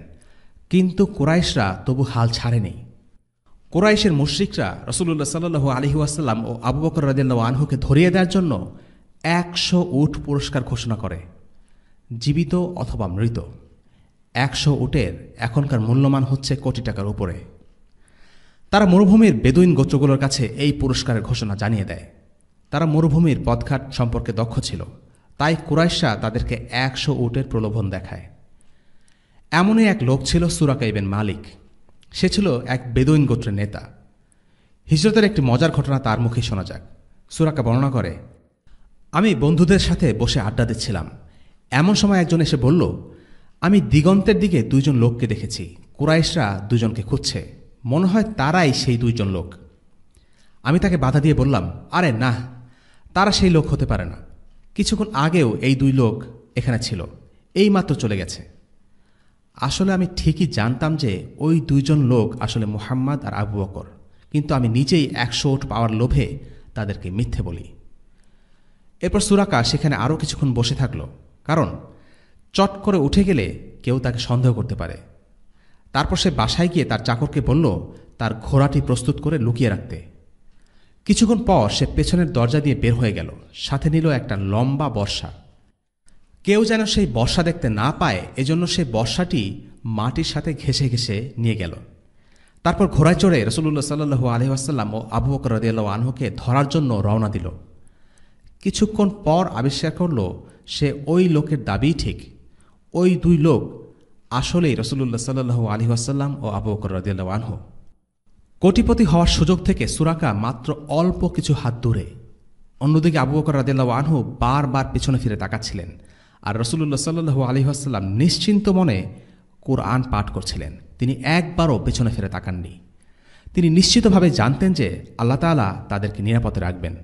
কিন্তু কুরাইশরা তবু হাল ছাড়েনি। কুরাইশের মুশরিকরা রাসূলুল্লাহ সাল্লাল্লাহু আলাইহি ওয়াসাল্লাম ও আবু বকর রাদিয়াল্লাহু আনহুকে ধরিয়ে দেওয়ার জন্য 100 উট পুরস্কার ঘোষণা করে, জীবিত অথবা মৃত। 100 উটের এখনকার মূল্যমান হচ্ছে কোটি টাকার উপরে। তারা মরুভূমির বেদুইন গোত্রগুলোর কাছে এই পুরস্কারের ঘোষণা জানিয়ে দেয়। তারা মরুভূমির পথঘাট সম্পর্কে দক্ষ ছিল, তাই কুরাইশরা তাদেরকে 100 উটের প্রলোভন দেখায়। এমনই এক লোক ছিল সুরাকা ইবনে মালিক। সে ছিল এক বেদুইন গোত্রের নেতা। হিজরতের একটি মজার ঘটনা তার মুখে শোনা যাক। সুরাকা বর্ণনা করে, আমি বন্ধুদের সাথে বসে আড্ডা দিচ্ছিলাম। এমন সময় একজন এসে বলল, আমি দিগন্তের দিকে 2 জন লোককে দেখেছি। কুরাইশরা 2 জনকে খুঁজছে, মনে হয় তারাই সেই 2 জন লোক। আমি তাকে বাধা দিয়ে বললাম, আরে না, তারা সেই লোক হতে পারে না। কিছুক্ষণ আগেও এই 2 লোক এখানে ছিল, এইমাত্র চলে গেছে। আসলে আমি ঠিকই জানতাম যে ওই 2 জন লোক আসলে মুহাম্মদ আর আবু বকর, কিন্তু আমি নিজেই 100 উট পাওয়ার লোভে তাদেরকে মিথ্যে বলি। এরপর সুরাকা সেখানে আরও কিছুক্ষণ বসে থাকল, কারণ চট করে উঠে গেলে কেউ তাকে সন্দেহ করতে পারে। তারপর সে বাসায় গিয়ে তার চাকরকে বলল তার ঘোড়াটি প্রস্তুত করে লুকিয়ে রাখতে। কিছুক্ষণ পর সে পেছনের দরজা দিয়ে বের হয়ে গেল, সাথে নিল একটা লম্বা বর্শা। কেউ যেন সেই বর্শা দেখতে না পায়, এজন্য সেই বর্শাটি মাটির সাথে ঘেঁষে ঘেঁষে নিয়ে গেল। তারপর ঘোড়ায় চড়ে রাসূলুল্লাহ সাল্লাল্লাহু আলাইহি ওয়াসাল্লাম ও আবু বকর রাদিয়াল্লাহু আনহুকে ধরার জন্য রওনা দিল। কিছুক্ষণ পর আবিষ্কার করল সে ওই লোকের দাবিই ঠিক। ওই 2 লোক আসলেই রাসূলুল্লাহ সাল্লাল্লাহু আলাইহি ওয়াসাল্লাম ও আবু বকর রাদিয়াল্লাহু আনহু। কোটিপতি হওয়ার সুযোগ থেকে সুরাকা মাত্র অল্প কিছু হাত দূরে। অন্যদিকে আবু বকর রাদিয়াল্লাহু আনহু বারবার পিছনে ফিরে তাকাচ্ছিলেন, আর রাসূলুল্লাহ সাল্লাল্লাহু আলাইহি ওয়াসাল্লাম নিশ্চিন্ত মনে কুরআন পাঠ করছিলেন। তিনি একবারও পেছনে ফিরে তাকাননি। তিনি নিশ্চিতভাবে জানতেন যে আল্লাহ তাআলা তাদেরকে নিরাপদে রাখবেন।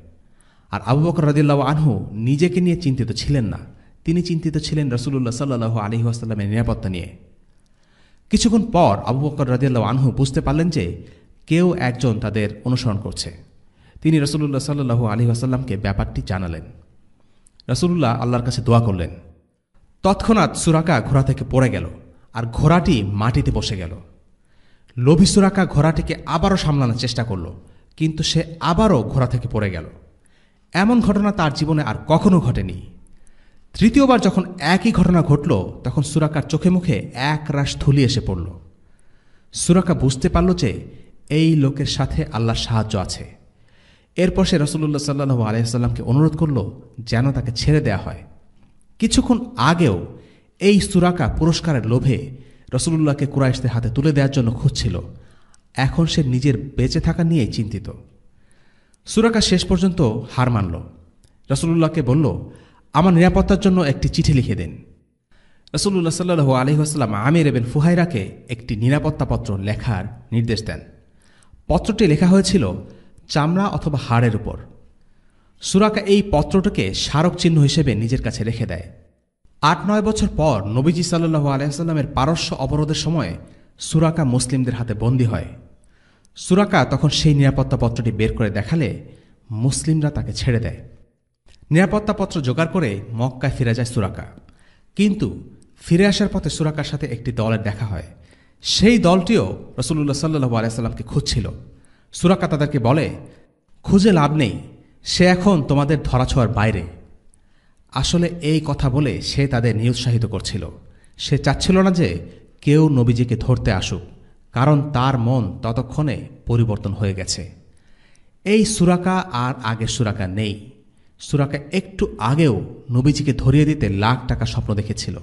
আর আবু বকর রাদিয়াল্লাহু আনহু নিজেকে নিয়ে চিন্তিত ছিলেন না, তিনি চিন্তিত ছিলেন রাসূলুল্লাহ সাল্লাল্লাহু আলাইহি ওয়াসাল্লামের নিরাপত্তা নিয়ে। কিছুক্ষণ পর আবু বকর রাদিয়াল্লাহু আনহু বুঝতে পারলেন যে কেউ একজন তাদের অনুসরণ করছে। তিনি রাসূলুল্লাহ সাল্লাল্লাহু আলাইহি ওয়াসাল্লামকে ব্যাপারটি জানালেন। রাসূলুল্লাহ আল্লাহর কাছে দোয়া করলেন। তৎক্ষণাৎ সুরাকা ঘোড়া থেকে পড়ে গেল, আর ঘোড়াটি মাটিতে বসে গেল। লোভী সুরাকা ঘোড়াটিকে আবারও সামলানোর চেষ্টা করল, কিন্তু সে আবারও ঘোড়া থেকে পড়ে গেল। এমন ঘটনা তার জীবনে আর কখনো ঘটেনি। তৃতীয়বার যখন একই ঘটনা ঘটল, তখন সুরাকার চোখে মুখে একরাশ ধুলি এসে পড়ল। সুরাকা বুঝতে পারল যে এই লোকের সাথে আল্লাহর সাহায্য আছে। এরপর সে রাসূলুল্লাহ সাল্লাল্লাহু আলাইহি ওয়াসাল্লামকে অনুরোধ করল যেন তাকে ছেড়ে দেয়া হয়। কিছুক্ষণ আগেও এই সুরাকা পুরস্কারের লোভে রাসূলুল্লাহকে কুরাইশদের হাতে তুলে দেওয়ার জন্য খুঁজছিল। এখন সে নিজের বেঁচে থাকা নিয়ে চিন্তিত। সুরাকা শেষ পর্যন্ত হার মানল। রাসূলুল্লাহকে বলল, আমার নিরাপত্তার জন্য একটি চিঠি লিখে দিন। রাসূলুল্লাহ সাল্লাল্লাহু আলাইহি ওয়াসাল্লাম আমির ইবনে ফুহাইরাকে একটি নিরাপত্তাপত্র লেখার নির্দেশ দেন। পত্রটি লেখা হয়েছিল চামড়া অথবা হাড়ের উপর। সুরাকা এই পত্রটিকে স্মারক চিহ্ন হিসেবে নিজের কাছে রেখে দেয়। 8-9 বছর পর নবীজি সাল্লাল্লাহু আলাইহি ওয়াসাল্লামের পারস্য অবরোধের সময় সুরাকা মুসলিমদের হাতে বন্দী হয়। সুরাকা তখন সেই নিরাপত্তাপত্রটি বের করে দেখালে মুসলিমরা তাকে ছেড়ে দেয়। নিরাপত্তাপত্র জোগাড় করে মক্কায় ফিরে যায় সুরাকা। কিন্তু ফিরে আসার পথে সুরাকার সাথে একটি দলের দেখা হয়। সেই দলটিও রাসূলুল্লাহ সাল্লাল্লাহু আলাইহি ওয়াসাল্লামকে খুঁজছিল। সুরাকা তাদেরকে বলে, খুঁজে লাভ নেই, সে এখন তোমাদের ধরাছোঁয়ার বাইরে। আসলে এই কথা বলে সে তাদের নিরুৎসাহিত করছিল। সে চাচ্ছিল না যে কেউ নবীজিকে ধরতে আসুক, কারণ তার মন ততক্ষণে পরিবর্তন হয়ে গেছে। এই সুরাকা আর আগের সুরাকা নেই। সুরাকা একটু আগেও নবীজিকে ধরিয়ে দিতে লাখ টাকা স্বপ্ন দেখেছিল,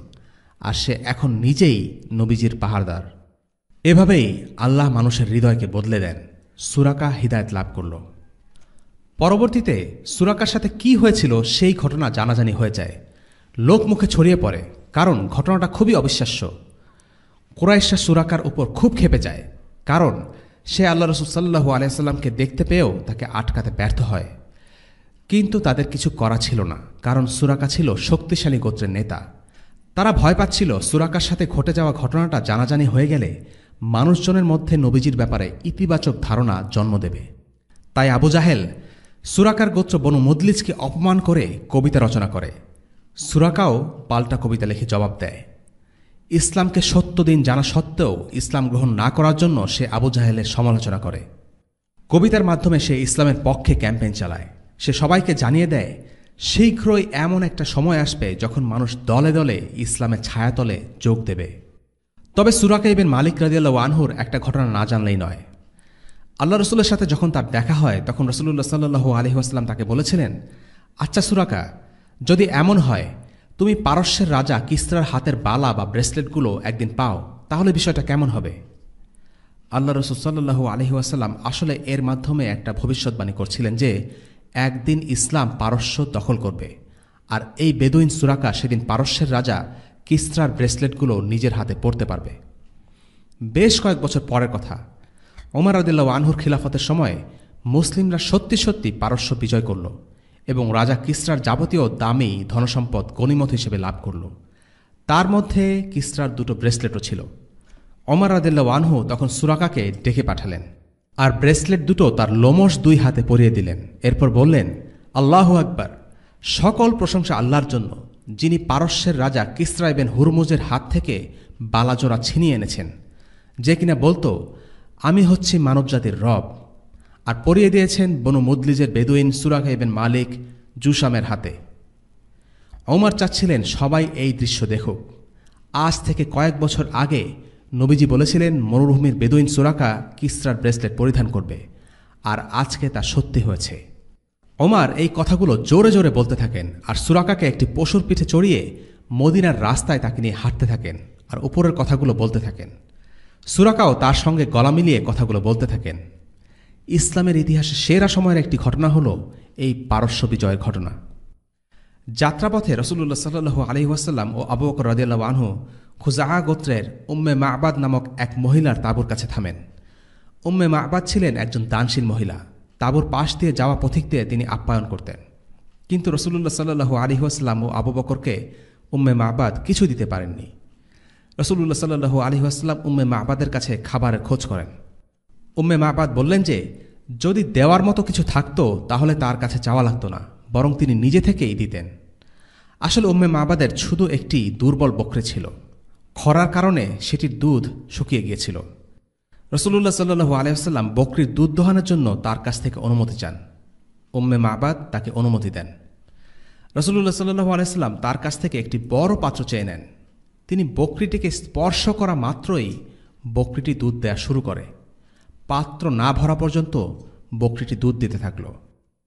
আর সে এখন নিজেই নবীজির পাহাড়দার। এভাবেই আল্লাহ মানুষের হৃদয়কে বদলে দেন। সুরাকা হিদায়াত লাভ করল। পরবর্তীতে সুরাকার সাথে কি হয়েছিল সেই ঘটনা জানাজানি হয়ে যায়, লোকমুখে ছড়িয়ে পড়ে, কারণ ঘটনাটা খুবই অবিশ্বাস্য। কুরাইশরা সুরাকার উপর খুব ক্ষেপে যায়, কারণ সে আল্লাহ রাসূল সাল্লাল্লাহু আলাইহি ওয়াসাল্লামকে দেখতে পেয়েও তাকে আটকাতে ব্যর্থ হয়। কিন্তু তাদের কিছু করা ছিল না, কারণ সুরাকা ছিল শক্তিশালী গোত্রের নেতা। তারা ভয় পাচ্ছিল সুরাকার সাথে ঘটে যাওয়া ঘটনাটা জানাজানি হয়ে গেলে মানুষজনের মধ্যে নবীজির ব্যাপারে ইতিবাচক ধারণা জন্ম দেবে। তাই আবু জাহেল সুরাকার গোত্র বনু মুদলিজকে অপমান করে কবিতা রচনা করে। সুরাকাও পাল্টা কবিতা লিখে জবাব দেয়। ইসলামকে 70 দিন জানা সত্ত্বেও ইসলাম গ্রহণ না করার জন্য সে আবু জাহেলের সমালোচনা করে। কবিতার মাধ্যমে সে ইসলামের পক্ষে ক্যাম্পেইন চালায়। সে সবাইকে জানিয়ে দেয় শীঘ্রই এমন একটা সময় আসবে যখন মানুষ দলে দলে ইসলামের ছায়াতলে যোগ দেবে। তবে সুরাকা ইবনে মালিক রাদিয়াল্লাহু আনহুর একটা ঘটনা না জানলেই নয়। আল্লাহ রসুলের সাথে যখন তার দেখা হয় তখন রসুল্লাহ সাল্লু আলহি আসাল্লাম তাকে বলেছিলেন, আচ্ছা সুরাকা, যদি এমন হয় তুমি পারস্যের রাজা কিসরার হাতের বালা বা ব্রেসলেটগুলো একদিন পাও, তাহলে বিষয়টা কেমন হবে? আল্লাহ রসুল সাল্লু আলহি আসাল্লাম আসলে এর মাধ্যমে একটা ভবিষ্যৎবাণী করছিলেন যে একদিন ইসলাম পারস্য দখল করবে, আর এই বেদুইন সুরাকা সেদিন পারস্যের রাজা কিসরার ব্রেসলেটগুলো নিজের হাতে পরতে পারবে। বেশ কয়েক বছর পরের কথা, ওমর রাদিয়াল্লাহু আনহুর খিলাফতের সময় মুসলিমরা সত্যি সত্যি পারস্য বিজয় করল এবং রাজা কিসরার যাবতীয় দামি ধনসম্পদ গনিমত হিসেবে লাভ করল। তার মধ্যে কিসরার 2টো ব্রেসলেটও ছিল। ওমর রাদিয়াল্লাহু আনহু তখন সুরাকাকে ডেকে পাঠালেন আর ব্রেসলেট 2টো তার লোমশ 2 হাতে পরিয়ে দিলেন। এরপর বললেন, আল্লাহু আকবার, সকল প্রশংসা আল্লাহর জন্য, যিনি পারস্যের রাজা কিসরা ইবনে হুরমুজের হাত থেকে বালাজোড়া ছিনিয়ে এনেছেন, যে কিনা বলতো আমি হচ্ছি মানবজাতির রব, আর পরিয়ে দিয়েছেন বনু মুদলিজের বেদুইন সুরাকা ইবনে মালিক জুসামের হাতে। ওমর চাচ্ছিলেন সবাই এই দৃশ্য দেখুক। আজ থেকে কয়েক বছর আগে নবীজি বলেছিলেন মরুভূমির বেদুইন সুরাকা কিসরার ব্রেসলেট পরিধান করবে, আর আজকে তা সত্যি হয়েছে। ওমর এই কথাগুলো জোরে জোরে বলতে থাকেন আর সুরাকাকে একটি পশুর পিঠে চড়িয়ে মদিনার রাস্তায় তাকে নিয়ে হাঁটতে থাকেন আর উপরের কথাগুলো বলতে থাকেন। সুরাকাও তার সঙ্গে গলা মিলিয়ে কথাগুলো বলতে থাকেন। ইসলামের ইতিহাসে সেরা সময়ের একটি ঘটনা হল এই পারস্য বিজয়ের ঘটনা। যাত্রাপথে রসুল্লাহ সাল্লু আলহি ওয়াসাল্লাম ও আবু বকর রাদিয়াল্লাহু আনহু খুজাআ গোত্রের উম্মে মা'বাদ নামক এক মহিলার তাঁবুর কাছে থামেন। উম্মে মা'বাদ ছিলেন একজন দানশীল মহিলা। তাঁবুর পাশ দিয়ে যাওয়া পথিকদের তিনি আপ্যায়ন করতেন, কিন্তু রসুল্লাহ সাল্লু আলহি ওয়াসাল্লাম ও আবু বকরকে উম্মে মা'বাদ কিছু দিতে পারেননি। রসুল্লাহ সাল্লু আলহি ওয়াসাল্লাম উম্মে মা'বাদের কাছে খাবারের খোঁজ করেন। উম্মে মা'বাদ বললেন যে যদি দেওয়ার মতো কিছু থাকত তাহলে তার কাছে চাওয়া লাগত না, বরং তিনি নিজে থেকেই দিতেন। আসলে উম্মে মা'বাদের শুধু একটি দুর্বল বকরি ছিল। খরার কারণে সেটির দুধ শুকিয়ে গিয়েছিল। রসুল্লাহ সাল্লু আলাইসাল্লাম বকরির দুধ দোহানোর জন্য তার কাছ থেকে অনুমতি চান। উম্মে মা'বাদ তাকে অনুমতি দেন। রসুল্লাহ সাল্লু আলাইসাল্লাম তার কাছ থেকে একটি বড় পাত্র চেয়ে নেন। তিনি বকরিটিকে স্পর্শ করা মাত্রই বকরিটি দুধ দেয়া শুরু করে। পাত্র না ভরা পর্যন্ত বকরিটি দুধ দিতে থাকল।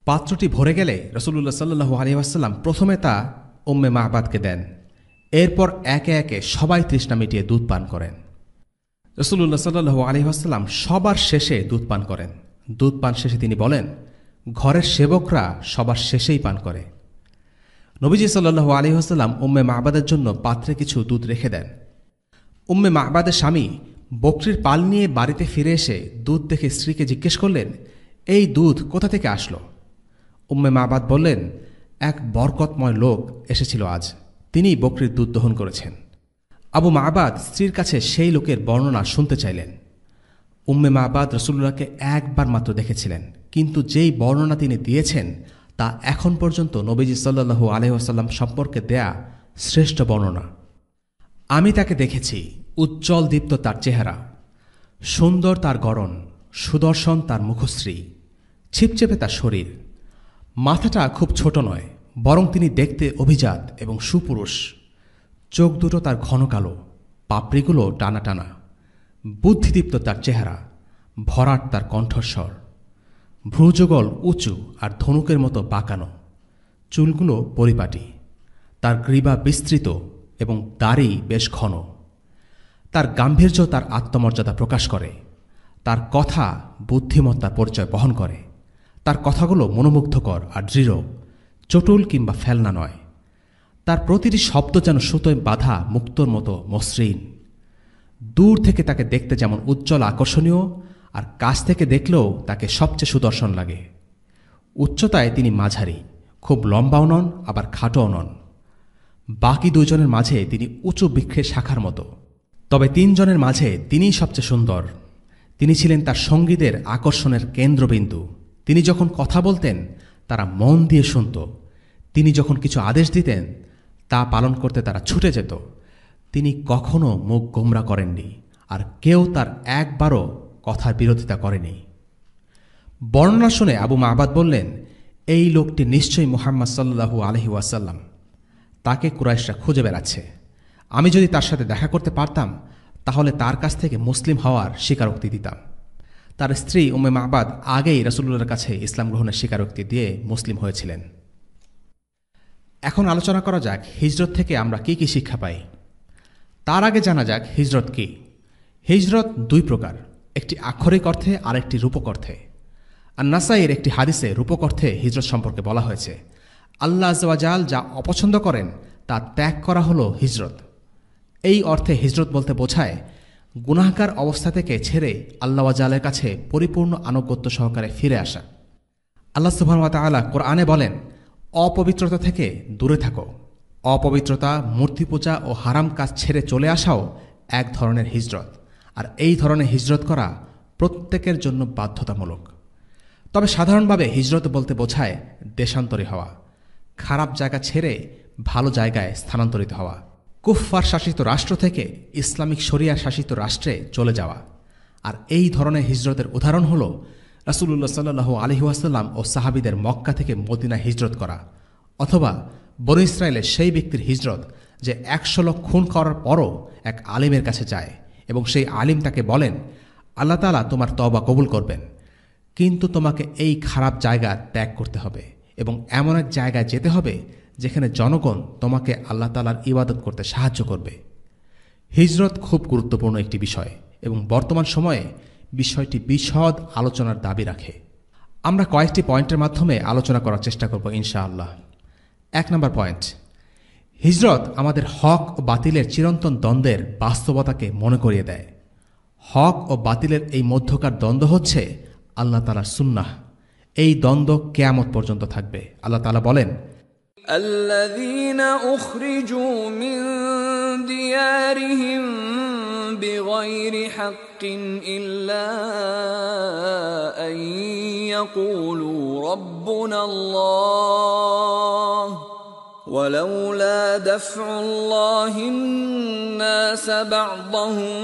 পাত্রটি ভরে গেলে রসুল্লাহ সাল্লু আলাইসাল্লাম প্রথমে তা উম্মে মা'বাদকে দেন। এরপর একে একে সবাই তৃষ্ণা মিটিয়ে দুধ পান করেন। রসুল্লাহ সাল্লু আলাইসাল্লাম সবার শেষে দুধ পান করেন। দুধ পান শেষে তিনি বলেন, ঘরের সেবকরা সবার শেষেই পান করে। নবীজি সাল্লু আলাইসাল্লাম উম্মে মা'বাদের জন্য পাত্রে কিছু দুধ রেখে দেন। উম্মে মা'বাদের স্বামী বকরির পাল নিয়ে বাড়িতে ফিরে এসে দুধ দেখে স্ত্রীকে জিজ্ঞেস করলেন, এই দুধ কোথা থেকে আসলো? উম্মে মা'বাদ বললেন, এক বরকতময় লোক এসেছিল আজ, তিনি বকরির দুধ দহন করেছেন। আবু মা'বাদ স্ত্রীর কাছে সেই লোকের বর্ণনা শুনতে চাইলেন। উম্মে মা'বাদ রসুল্লাহকে একবার মাত্র দেখেছিলেন, কিন্তু যেই বর্ণনা তিনি দিয়েছেন তা এখন পর্যন্ত নবীজি সাল্লু আলাইহি ওয়াসাল্লাম সম্পর্কে দেয়া শ্রেষ্ঠ বর্ণনা। আমি তাকে দেখেছি, উজ্জ্বল দীপ্ত তার চেহারা, সুন্দর তার গড়ন, সুদর্শন তার মুখশ্রী, ছিপচেপে তার শরীর। মাথাটা খুব ছোট নয়, বরং তিনি দেখতে অভিজাত এবং সুপুরুষ। চোখ দুটো তার ঘন কালো, পাপড়িগুলো টানা টানা। বুদ্ধিদীপ্ত তার চেহারা, ভরাট তার কণ্ঠস্বর, ভ্রুযুগল উঁচু আর ধনুকের মতো বাঁকানো, চুলগুলো পরিপাটি। তার গ্রীবা বিস্তৃত এবং দাড়ি বেশ ঘন। তার গাম্ভীর্য তার আত্মমর্যাদা প্রকাশ করে। তার কথা বুদ্ধিমত্তার পরিচয় বহন করে। তার কথাগুলো মনোমুগ্ধকর আর দৃঢ়, চটুল কিংবা ফেলনা নয়। তার প্রতিটি শব্দ যেন সুতোয় বাঁধা মুক্তোর মতো মসৃণ। দূর থেকে তাকে দেখতে যেমন উজ্জ্বল আকর্ষণীয়, আর কাছ থেকে দেখলেও তাকে সবচেয়ে সুদর্শন লাগে। উচ্চতায় তিনি মাঝারি, খুব লম্বাও নন আবার খাটোও নন। বাকি দুজনের মাঝে তিনি উঁচু বৃক্ষের শাখার মতো। তবে তিনজনের মাঝে তিনিই সবচেয়ে সুন্দর। তিনি ছিলেন তার সঙ্গীদের আকর্ষণের কেন্দ্রবিন্দু। তিনি যখন কথা বলতেন তারা মন দিয়ে শুনত। তিনি যখন কিছু আদেশ দিতেন তা পালন করতে তারা ছুটে যেত। তিনি কখনো মুখ গোমরা করেননি, আর কেউ তার একবারও কথার বিরোধিতা করেনি। বর্ণনা শুনে আবু মা'বাদ বললেন, এই লোকটি নিশ্চয়ই মুহাম্মদ সাল্লাল্লাহু আলাইহি ওয়াসাল্লাম। তাকে কুরাইশরা খুঁজে বেড়াচ্ছে। আমি যদি তার সাথে দেখা করতে পারতাম তাহলে তার কাছ থেকে মুসলিম হওয়ার স্বীকারোক্তি দিতাম। তার স্ত্রী উম্মে মাহবাদ আগেই রাসূলুল্লাহর কাছে ইসলাম গ্রহণের স্বীকারোক্তি দিয়ে মুসলিম হয়েছিলেন। এখন আলোচনা করা যাক হিজরত থেকে আমরা কি কি শিক্ষা পাই। তার আগে জানা যাক হিজরত কি। হিজরত দুই প্রকার, একটি আক্ষরিক অর্থে আর একটি রূপক অর্থে। আর নাসাইয়ের একটি হাদিসে রূপক অর্থে হিজরত সম্পর্কে বলা হয়েছে, আল্লাহ আযজা ওয়া জাল যা অপছন্দ করেন তা ত্যাগ করা হলো হিজরত। এই অর্থে হিজরত বলতে বোঝায় গুনাহগার অবস্থা থেকে ছেড়ে আল্লাহ ওয়া জালের কাছে পরিপূর্ণ আনুগত্য সহকারে ফিরে আসা। আল্লাহ সুবহানাহু ওয়া তাআলা কোরআনে বলেন, অপবিত্রতা থেকে দূরে থাকো। অপবিত্রতা, মূর্তি পূজা ও হারাম কাজ ছেড়ে চলে আসাও এক ধরনের হিজরত। আর এই ধরনের হিজরত করা প্রত্যেকের জন্য বাধ্যতামূলক। তবে সাধারণভাবে হিজরত বলতে বোঝায় দেশান্তরী হওয়া, খারাপ জায়গা ছেড়ে ভালো জায়গায় স্থানান্তরিত হওয়া, কুফফার শাসিত রাষ্ট্র থেকে ইসলামিক শরিয়া শাসিত রাষ্ট্রে চলে যাওয়া। আর এই ধরনের হিজরতের উদাহরণ হল রাসূলুল্লাহ সাল্লাল্লাহু আলাইহি ওয়াসাল্লাম ও সাহাবীদের মক্কা থেকে মদিনা হিজরত করা, অথবা বনী ইসরায়েলের সেই ব্যক্তির হিজরত যে 100 লোক খুন করার পরও এক আলিমের কাছে যায় এবং সেই আলিম তাকে বলেন, আল্লাহ তাআলা তোমার তওবা কবুল করবেন, কিন্তু তোমাকে এই খারাপ জায়গা ত্যাগ করতে হবে এবং এমন এক জায়গায় যেতে হবে যেখানে জনগণ তোমাকে আল্লাহ তাআলার ইবাদত করতে সাহায্য করবে। হিজরত খুব গুরুত্বপূর্ণ একটি বিষয় এবং বর্তমান সময়ে বিষয়টি বিশদ আলোচনার দাবি রাখে। আমরা কয়েকটি পয়েন্টের মাধ্যমে আলোচনা করার চেষ্টা করব ইনশাআল্লাহ। 1 নম্বর পয়েন্ট, হিজরত আমাদের হক ও বাতিলের চিরন্তন দ্বন্দ্বের বাস্তবতাকে মনে করিয়ে দেয়। হক ও বাতিলের এই মধ্যকার দ্বন্দ্ব হচ্ছে আল্লাহ তাআলার সুন্নাহ। এই দ্বন্দ্ব কিয়ামত পর্যন্ত থাকবে। আল্লাহ তাআলা বলেন, الذين أخرجوا من ديارهم بغير حق إلا أن يقولوا ربنا الله ولولا دفع الله الناس بعضهم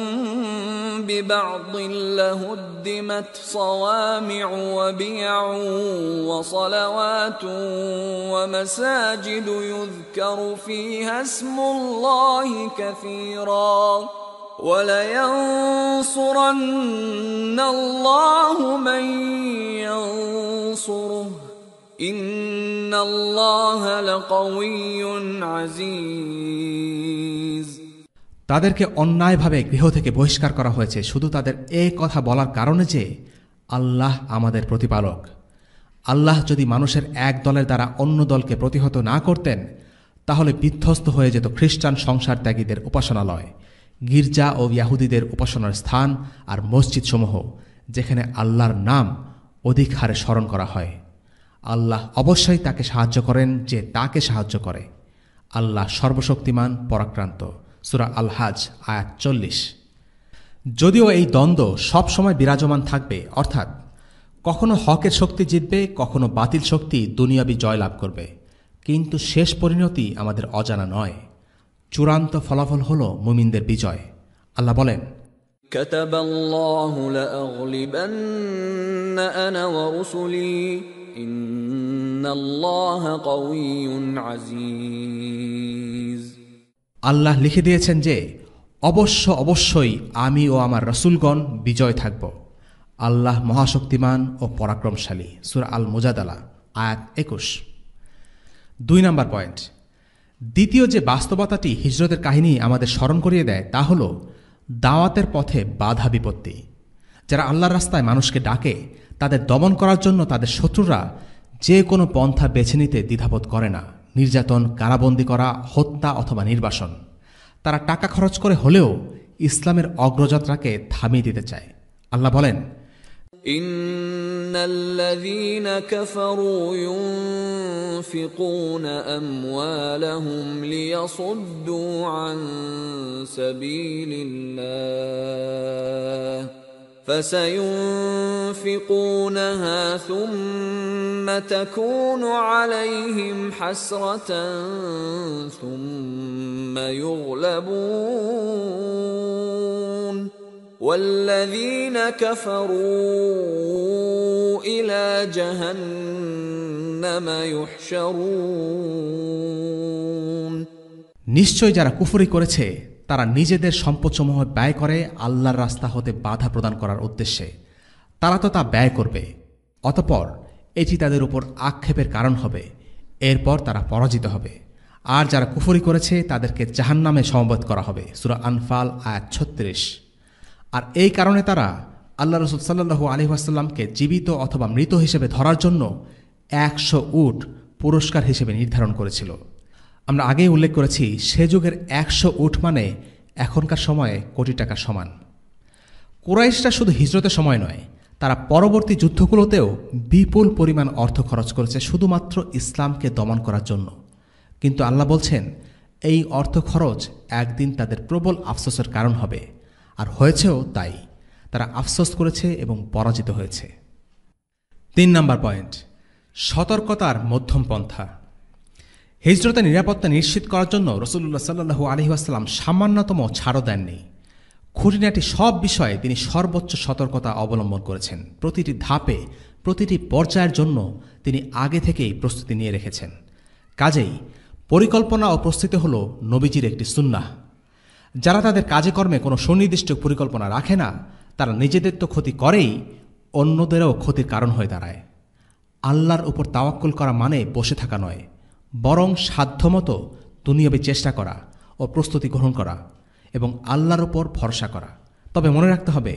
ببعض لهدمت صوامع وبيع وصلوات ومساجد يذكر فيها اسم الله كثيرا ولينصرن الله من ينصره إن الله لقوي عزيز। তাদেরকে অন্যায়ভাবে গৃহ থেকে বহিষ্কার করা হয়েছে শুধু তাদের এই কথা বলার কারণে যে আল্লাহ আমাদের প্রতিপালক। আল্লাহ যদি মানুষের এক দলের দ্বারা অন্য দলকে প্রতিহত না করতেন তাহলে বিধ্বস্ত হয়ে যেত খ্রিস্টান সংসার ত্যাগীদের উপাসনালয়, গির্জা ও ইয়াহুদীদের উপাসনার স্থান আর মসজিদসমূহ, যেখানে আল্লাহর নাম অধিক হারে স্মরণ করা হয়। আল্লাহ অবশ্যই তাকে সাহায্য করেন যে তাকে সাহায্য করে। আল্লাহ সর্বশক্তিমান পরাক্রান্ত। সূরা আল হাজ আয়াত 40। যদিও এই দ্বন্দ্ব সব সময় বিরাজমান থাকবে, অর্থাৎ কখনো হকের শক্তি জিতবে, কখনো বাতিল শক্তি দুনিয়াবি জয় লাভ করবে, কিন্তু শেষ পরিণতি আমাদের অজানা নয়। চূড়ান্ত ফলাফল হল মুমিনদের বিজয়। আল্লাহ বলেন, كتب الله لأغلبن أنا ورسلي إن الله قوي عزيز। আল্লাহ লিখে দিয়েছেন যে অবশ্যই আমি ও আমার রাসূলগণ বিজয় থাকব। আল্লাহ মহাশক্তিমান ও পরাক্রমশালী। সূরা আল মুজাদালা আয়াত 21। 2 নম্বর পয়েন্ট, দ্বিতীয় যে বাস্তবতাটি হিজরতের কাহিনী আমাদের স্মরণ করিয়ে দেয় তা হল দাওয়াতের পথে বাধা বিপত্তি। যারা আল্লাহর রাস্তায় মানুষকে ডাকে তাদের দমন করার জন্য তাদের শত্রুরা যে কোনো পন্থা বেছে নিতে দ্বিধাবোধ করে না। নির্যাতন, কারাবন্দী করা, হত্যা অথবা নির্বাসন। তারা টাকা খরচ করে হলেও ইসলামের অগ্রযাত্রাকে থামিয়ে দিতে চায়। আল্লাহ বলেন, إن الذين كفروا ينفقون أموالهم ليصدوا عن سبيل الله فسينفقونها ثم تكون عليهم حسرة ثم يغلبون والذين كفروا إلى جهنم يحشرون। নিশ্চয় যারা কুফরি করেছে তারা নিজেদের সম্পদসমূহ ব্যয় করে আল্লাহর রাস্তা হতে বাধা প্রদান করার উদ্দেশ্যে। তারা তো তা ব্যয় করবে, অতঃপর এটি তাদের উপর আক্ষেপের কারণ হবে। এরপর তারা পরাজিত হবে। আর যারা কুফরি করেছে তাদেরকে জাহান্নামে সমবেত করা হবে। সূরা আনফাল আয়াত ৩৬। আর এই কারণে তারা আল্লাহ রাসূল সাল্লাল্লাহু আলাইহি ওয়াসাল্লামকে জীবিত অথবা মৃত হিসেবে ধরার জন্য ১০০ উট পুরস্কার হিসেবে নির্ধারণ করেছিল। আমরা আগেই উল্লেখ করেছি, সে যুগের ১০০ উট মানে এখনকার সময়ে কোটি টাকার সমান। কুরাইশরা শুধু হিজরতের সময় নয়, তারা পরবর্তী যুদ্ধগুলোতেও বিপুল পরিমাণ অর্থ খরচ করেছে শুধুমাত্র ইসলামকে দমন করার জন্য। কিন্তু আল্লাহ বলছেন, এই অর্থ খরচ একদিন তাদের প্রবল আফসোসের কারণ হবে। আর হয়েছেও তাই। তারা আফসোস করেছে এবং পরাজিত হয়েছে। ৩ নম্বর পয়েন্ট, সতর্কতার মধ্যম পন্থা। হিজরতের নিরাপত্তা নিশ্চিত করার জন্য রাসূলুল্লাহ সাল্লাল্লাহু আলাইহি ওয়াসাল্লাম সামান্যতম ছাড়ও দেননি। খুঁটিনাটি সব বিষয়ে তিনি সর্বোচ্চ সতর্কতা অবলম্বন করেছেন। প্রতিটি ধাপে, প্রতিটি পর্যায়ের জন্য তিনি আগে থেকেই প্রস্তুতি নিয়ে রেখেছেন। কাজেই পরিকল্পনা ও প্রস্তুতি হল নবীজির একটি সুন্নাহ। যারা তাদের কাজে কর্মে কোনো সুনির্দিষ্ট পরিকল্পনা রাখে না, তারা নিজেদের তো ক্ষতি করেই, অন্যদেরও ক্ষতির কারণ হয়ে দাঁড়ায়। আল্লাহর উপর তাওয়াক্কুল করা মানে বসে থাকা নয়, বরং সাধ্যমতো দুনিয়াবী চেষ্টা করা ও প্রস্তুতি গ্রহণ করা এবং আল্লাহর উপর ভরসা করা। তবে মনে রাখতে হবে,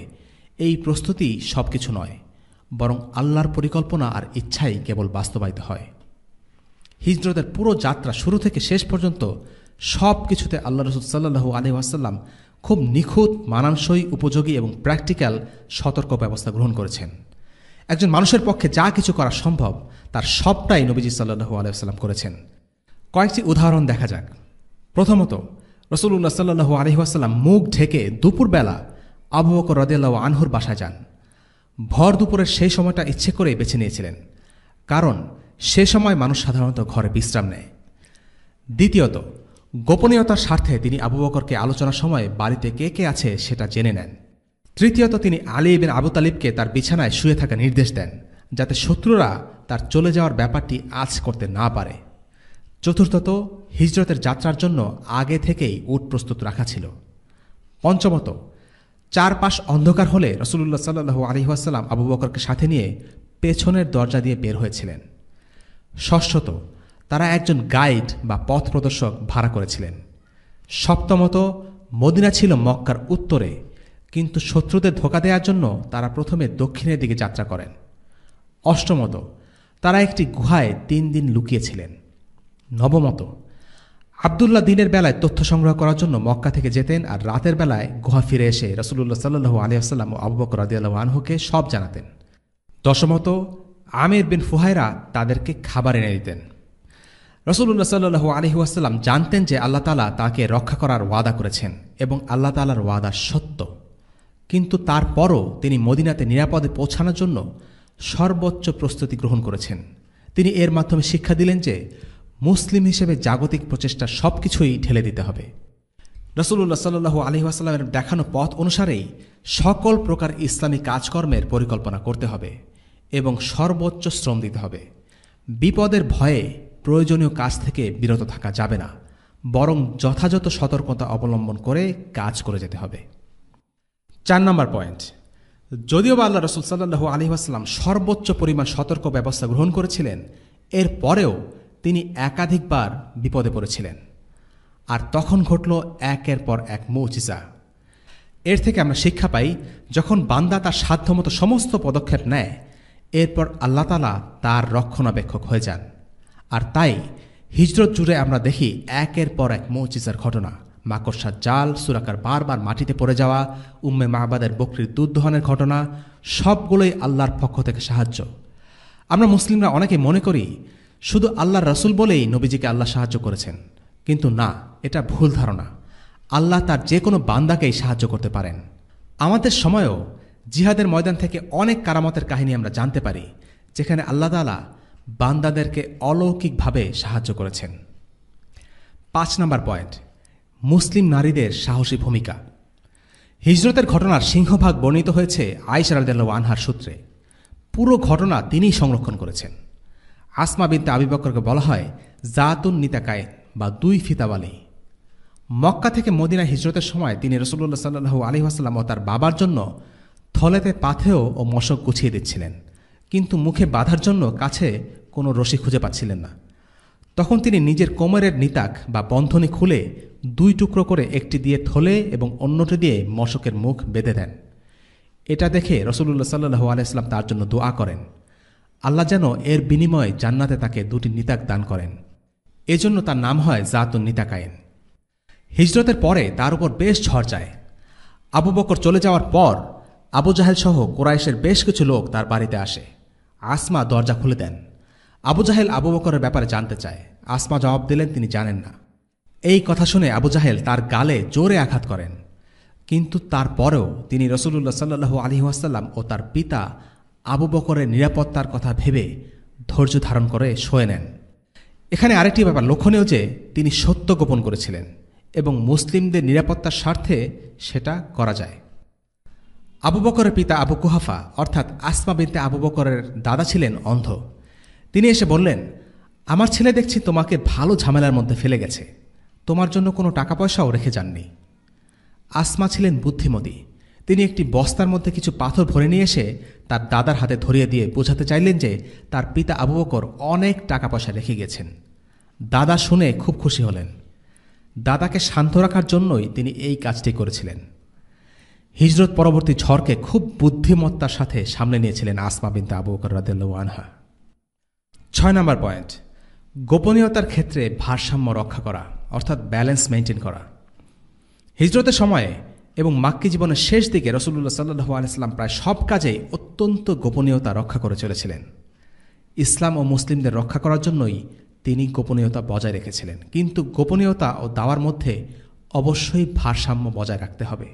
এই প্রস্তুতি সব কিছু নয়, বরং আল্লাহর পরিকল্পনা আর ইচ্ছাই কেবল বাস্তবায়িত হয়। হিজরতের পুরো যাত্রা শুরু থেকে শেষ পর্যন্ত সব কিছুতে আল্লাহ রাসূল সাল্লাল্লাহু আলাইহি ওয়াসাল্লাম খুব নিখুঁত, মানানসই, উপযোগী এবং প্র্যাকটিক্যাল সতর্ক ব্যবস্থা গ্রহণ করেছেন। একজন মানুষের পক্ষে যা কিছু করা সম্ভব তার সবটাই নবীজি সাল্লাল্লাহু আলাইহি ওয়াসাল্লাম করেছেন। কয়েকটি উদাহরণ দেখা যাক। প্রথমত, রাসূলুল্লাহ সাল্লাল্লাহু আলাইহি ওয়াসাল্লাম মুখ ঢেকে দুপুরবেলা আবু বকর রাদিয়াল্লাহু আনহুর বাসায় যান। ভর দুপুরের সেই সময়টা ইচ্ছে করেই বেছে নিয়েছিলেন, কারণ সে সময় মানুষ সাধারণত ঘরে বিশ্রাম নেয়। দ্বিতীয়ত, গোপনীয়তার স্বার্থে তিনি আবু বকরকে আলোচনার সময় বাড়িতে কে কে আছে সেটা জেনে নেন। তৃতীয়ত, তিনি আলী ইবনে আবু তালিবকে তার বিছানায় শুয়ে থাকার নির্দেশ দেন, যাতে শত্রুরা তার চলে যাওয়ার ব্যাপারটি আঁচ করতে না পারে। চতুর্থত, হিজরতের যাত্রার জন্য আগে থেকেই উট প্রস্তুত রাখা ছিল। পঞ্চমত, চারপাশ অন্ধকার হলে রাসূলুল্লাহ সাল্লাল্লাহু আলাইহি ওয়াসাল্লাম আবু বকরকে সাথে নিয়ে পেছনের দরজা দিয়ে বের হয়েছিলেন। ষষ্ঠত, তারা একজন গাইড বা পথ প্রদর্শক ভাড়া করেছিলেন। সপ্তমত, মদিনা ছিল মক্কার উত্তরে, কিন্তু শত্রুদের ধোঁকা দেওয়ার জন্য তারা প্রথমে দক্ষিণের দিকে যাত্রা করেন। অষ্টমত, তারা একটি গুহায় ৩ দিন লুকিয়েছিলেন। নবমত, আবদুল্লাহ দিনের বেলায় তথ্য সংগ্রহ করার জন্য মক্কা থেকে যেতেন, আর রাতের বেলায় গুহা ফিরে এসে রাসূলুল্লাহ সাল্লাল্লাহু আলাইহি ওয়াসাল্লাম ও আবু বকর রাদিয়াল্লাহু আনহুকে সব জানাতেন। দশমত, আমির বিন ফুহায়রা তাদেরকে খাবার এনে দিতেন। রাসূলুল্লাহ সাল্লাল্লাহু আলাইহি ওয়াসাল্লাম জানতেন যে আল্লাহ তাআলা তাকে রক্ষা করার ওয়াদা করেছেন এবং আল্লাহ তাআলার ওয়াদা সত্য, কিন্তু তারপরও তিনি মদিনাতে নিরাপদে পৌঁছানোর জন্য সর্বোচ্চ প্রস্তুতি গ্রহণ করেছেন। তিনি এর মাধ্যমে শিক্ষা দিলেন যে মুসলিম হিসেবে জাগতিক প্রচেষ্টা সবকিছুই ঢেলে দিতে হবে। রাসূলুল্লাহ সাল্লাল্লাহু আলাইহি ওয়াসাল্লামের দেখানো পথ অনুসারেই সকল প্রকার ইসলামী কাজকর্মের পরিকল্পনা করতে হবে এবং সর্বোচ্চ শ্রম দিতে হবে। বিপদের ভয়ে প্রয়োজনীয় কাজ থেকে বিরত থাকা যাবে না, বরং যথাযথ সতর্কতা অবলম্বন করে কাজ করে যেতে হবে। ৪ নম্বর পয়েন্ট, যদিও বা আল্লাহ রাসূল সাল্লাল্লাহু আলাইহি ওয়াসাল্লাম সর্বোচ্চ পরিমাণ সতর্ক ব্যবস্থা গ্রহণ করেছিলেন, এর পরেও তিনি একাধিকবার বিপদে পড়েছিলেন, আর তখন ঘটল একের পর এক মুজিজা। এর থেকে আমরা শিক্ষা পাই, যখন বান্দা তার সাধ্যমতো সমস্ত পদক্ষেপ নেয়, এরপর আল্লাহ তাআলা তার রক্ষণাবেক্ষক হয়ে যান। আর তাই হিজরত জুড়ে আমরা দেখি একের পর এক মুজিজার ঘটনা। মাকড়সার জাল, সুরাকার বারবার মাটিতে পড়ে যাওয়া, উম্মে মাহবাদের বকরির দুধ দহনের ঘটনা, সবগুলোই আল্লাহর পক্ষ থেকে সাহায্য। আমরা মুসলিমরা অনেকে মনে করি শুধু আল্লাহর রাসূল বলেই নবীজিকে আল্লাহ সাহায্য করেছেন, কিন্তু না, এটা ভুল ধারণা। আল্লাহ তার যে কোনো বান্দাকেই সাহায্য করতে পারেন। আমাদের সময়েও জিহাদের ময়দান থেকে অনেক কারামতের কাহিনী আমরা জানতে পারি, যেখানে আল্লাহ তাআলা বান্দাদেরকে অলৌকিকভাবে সাহায্য করেছেন। ৫ নম্বর পয়েন্ট, মুসলিম নারীদের সাহসী ভূমিকা। হিজরতের ঘটনার সিংহভাগ বর্ণিত হয়েছে আয়েশা রাদিয়াল্লাহু আনহার সূত্রে। পুরো ঘটনা তিনিই সংরক্ষণ করেছেন। আসমা বিনতে আবি বকরকে বলা হয় জাতুন নিতাকায় বা 2 ফিতাওয়ালি। মক্কা থেকে মদিনা হিজরতের সময় তিনি রাসূলুল্লাহ সাল্লাল্লাহু আলাইহি ওয়াসাল্লাম ও তার বাবার জন্য থলেতে পাথেয় ও মশক গুছিয়ে দিচ্ছিলেন, কিন্তু মুখে বাঁধার জন্য কাছে কোনো রশি খুঁজে পাচ্ছিলেন না। তখন তিনি নিজের কোমরের নিতাক বা বন্ধনী খুলে 2 টুকরো করে একটি দিয়ে থলে এবং অন্যটি দিয়ে মশকের মুখ বেঁধে দেন। এটা দেখে রাসূলুল্লাহ সাল্লাল্লাহু আলাইহি ওয়াসাল্লাম তার জন্য দোয়া করেন, আল্লাহ যেন এর বিনিময়ে জান্নাতে তাকে 2টি নিতাক দান করেন। এজন্য তার নাম হয় জাতুন নিতাকায়েন। হিজরতের পরে তার উপর বেশ ঝড় যায়। আবু বকর চলে যাওয়ার পর আবু জাহেল সহ কুরাইশের বেশ কিছু লোক তার বাড়িতে আসে। আসমা দরজা খুলে দেন। আবু জাহেল আবু বকরের ব্যাপারে জানতে চায়। আসমা জবাব দিলেন তিনি জানেন না। এই কথা শুনে আবু জাহেল তার গালে জোরে আঘাত করেন, কিন্তু তারপরেও তিনি রাসূলুল্লাহ সাল্লাল্লাহু আলাইহি ওয়াসাল্লাম ও তার পিতা আবু বকরের নিরাপত্তার কথা ভেবে ধৈর্য ধারণ করে সয়ে নেন। এখানে আরেকটি ব্যাপার লক্ষণীয় যে তিনি সত্য গোপন করেছিলেন এবং মুসলিমদের নিরাপত্তার স্বার্থে সেটা করা যায়। আবু বকরের পিতা আবু কুহাফা অর্থাৎ আসমা বিনতে আবু বকরের দাদা ছিলেন অন্ধ। তিনি এসে বললেন, আমার ছেলে দেখছি তোমাকে ভালো ঝামেলার মধ্যে ফেলে গেছে, তোমার জন্য কোনো টাকা পয়সাও রেখে যাননি। আসমা ছিলেন বুদ্ধিমতী। তিনি একটি বস্তার মধ্যে কিছু পাথর ভরে নিয়ে এসে তার দাদার হাতে ধরিয়ে দিয়ে বোঝাতে চাইলেন যে তার পিতা আবু বকর অনেক টাকা পয়সা রেখে গেছেন। দাদা শুনে খুব খুশি হলেন। দাদাকে শান্ত রাখার জন্যই তিনি এই কাজটি করেছিলেন। হিজরত পরবর্তী ঝড়কে খুব বুদ্ধিমত্তার সাথে সামলে নিয়েছিলেন আসমা বিনতে আবু বকর রাদিয়াল্লাহু আনহা। 6 নম্বর পয়েন্ট, গোপনীয়তার ক্ষেত্রে ভারসাম্য রক্ষা করা অর্থাৎ ব্যালেন্স মেইনটেইন করা। হিজরতের সময়ে এবং মাক্কি জীবনের শেষ দিকে রাসূলুল্লাহ সাল্লাল্লাহু আলাইহি ওয়াসাল্লাম প্রায় সব কাজেই অত্যন্ত গোপনীয়তা রক্ষা করে চলেছিলেন। ইসলাম ও মুসলিমদের রক্ষা করার জন্যই তিনি গোপনীয়তা বজায় রেখেছিলেন, কিন্তু গোপনীয়তা ও দাওয়ার মধ্যে অবশ্যই ভারসাম্য বজায় রাখতে হবে।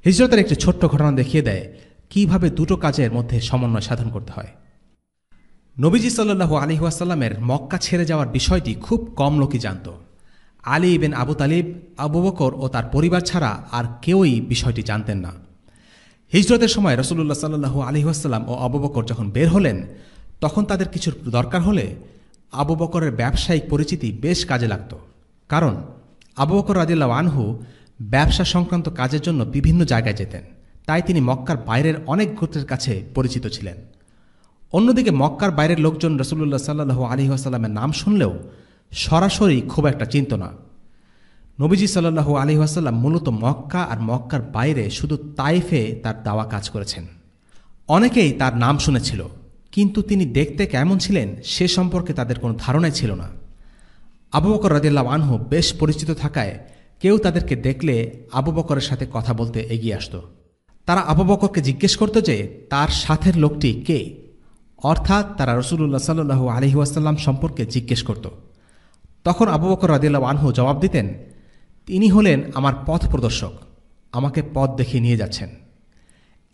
হিজরতের একটি ছোট্ট ঘটনা দেখিয়ে দেয় কিভাবে দুটো কাজের মধ্যে সমন্বয় সাধন করতে হয়। নবীজি সাল্লাল্লাহু আলাইহি ওয়াসাল্লামের মক্কা ছেড়ে যাওয়ার বিষয়টি খুব কম লোকই জানত। আলী ইবনে আবু তালিব, আবু বকর ও তার পরিবার ছাড়া আর কেউই বিষয়টি জানতেন না। হিজরতের সময় রাসূলুল্লাহ সাল্লাল্লাহু আলাইহি ওয়াসাল্লাম ও আবু বকর যখন বের হলেন, তখন তাদের কিছুর দরকার হলে আবু বকরের ব্যবসায়িক পরিচিতি বেশ কাজে লাগত। কারণ আবু বকর রাদিয়াল্লাহু আনহু ব্যবসা সংক্রান্ত কাজের জন্য বিভিন্ন জায়গায় যেতেন, তাই তিনি মক্কার বাইরের অনেক গোত্রের কাছে পরিচিত ছিলেন। অন্যদিকে মক্কার বাইরের লোকজন রাসূলুল্লাহ সাল্লাল্লাহু আলাইহি ওয়াসাল্লামের নাম শুনলেও সরাসরি খুব একটা চিনত না। নবীজি সাল্লাল্লাহু আলাইহি ওয়াসাল্লাম মূলত মক্কা আর মক্কার বাইরে শুধু তাইফে তার দাওয়া কাজ করেছেন। অনেকেই তার নাম শুনেছিল, কিন্তু তিনি দেখতে কেমন ছিলেন সে সম্পর্কে তাদের কোনো ধারণাই ছিল না। আবু বকর রাদিয়াল্লাহু আনহু বেশ পরিচিত থাকায় কেউ তাদেরকে দেখলে আবু বকরের সাথে কথা বলতে এগিয়ে আসত। তারা আবু বকরকে জিজ্ঞেস করত যে তার সাথের লোকটি কে, অর্থাৎ তারা রাসূলুল্লাহ সাল্লাল্লাহু আলাইহি ওয়াসাল্লাম সম্পর্কে জিজ্ঞেস করত। তখন আবু বকর রাদিয়াল্লাহু আনহু জবাব দিতেন, তিনি হলেন আমার পথ প্রদর্শক, আমাকে পথ দেখিয়ে নিয়ে যাচ্ছেন।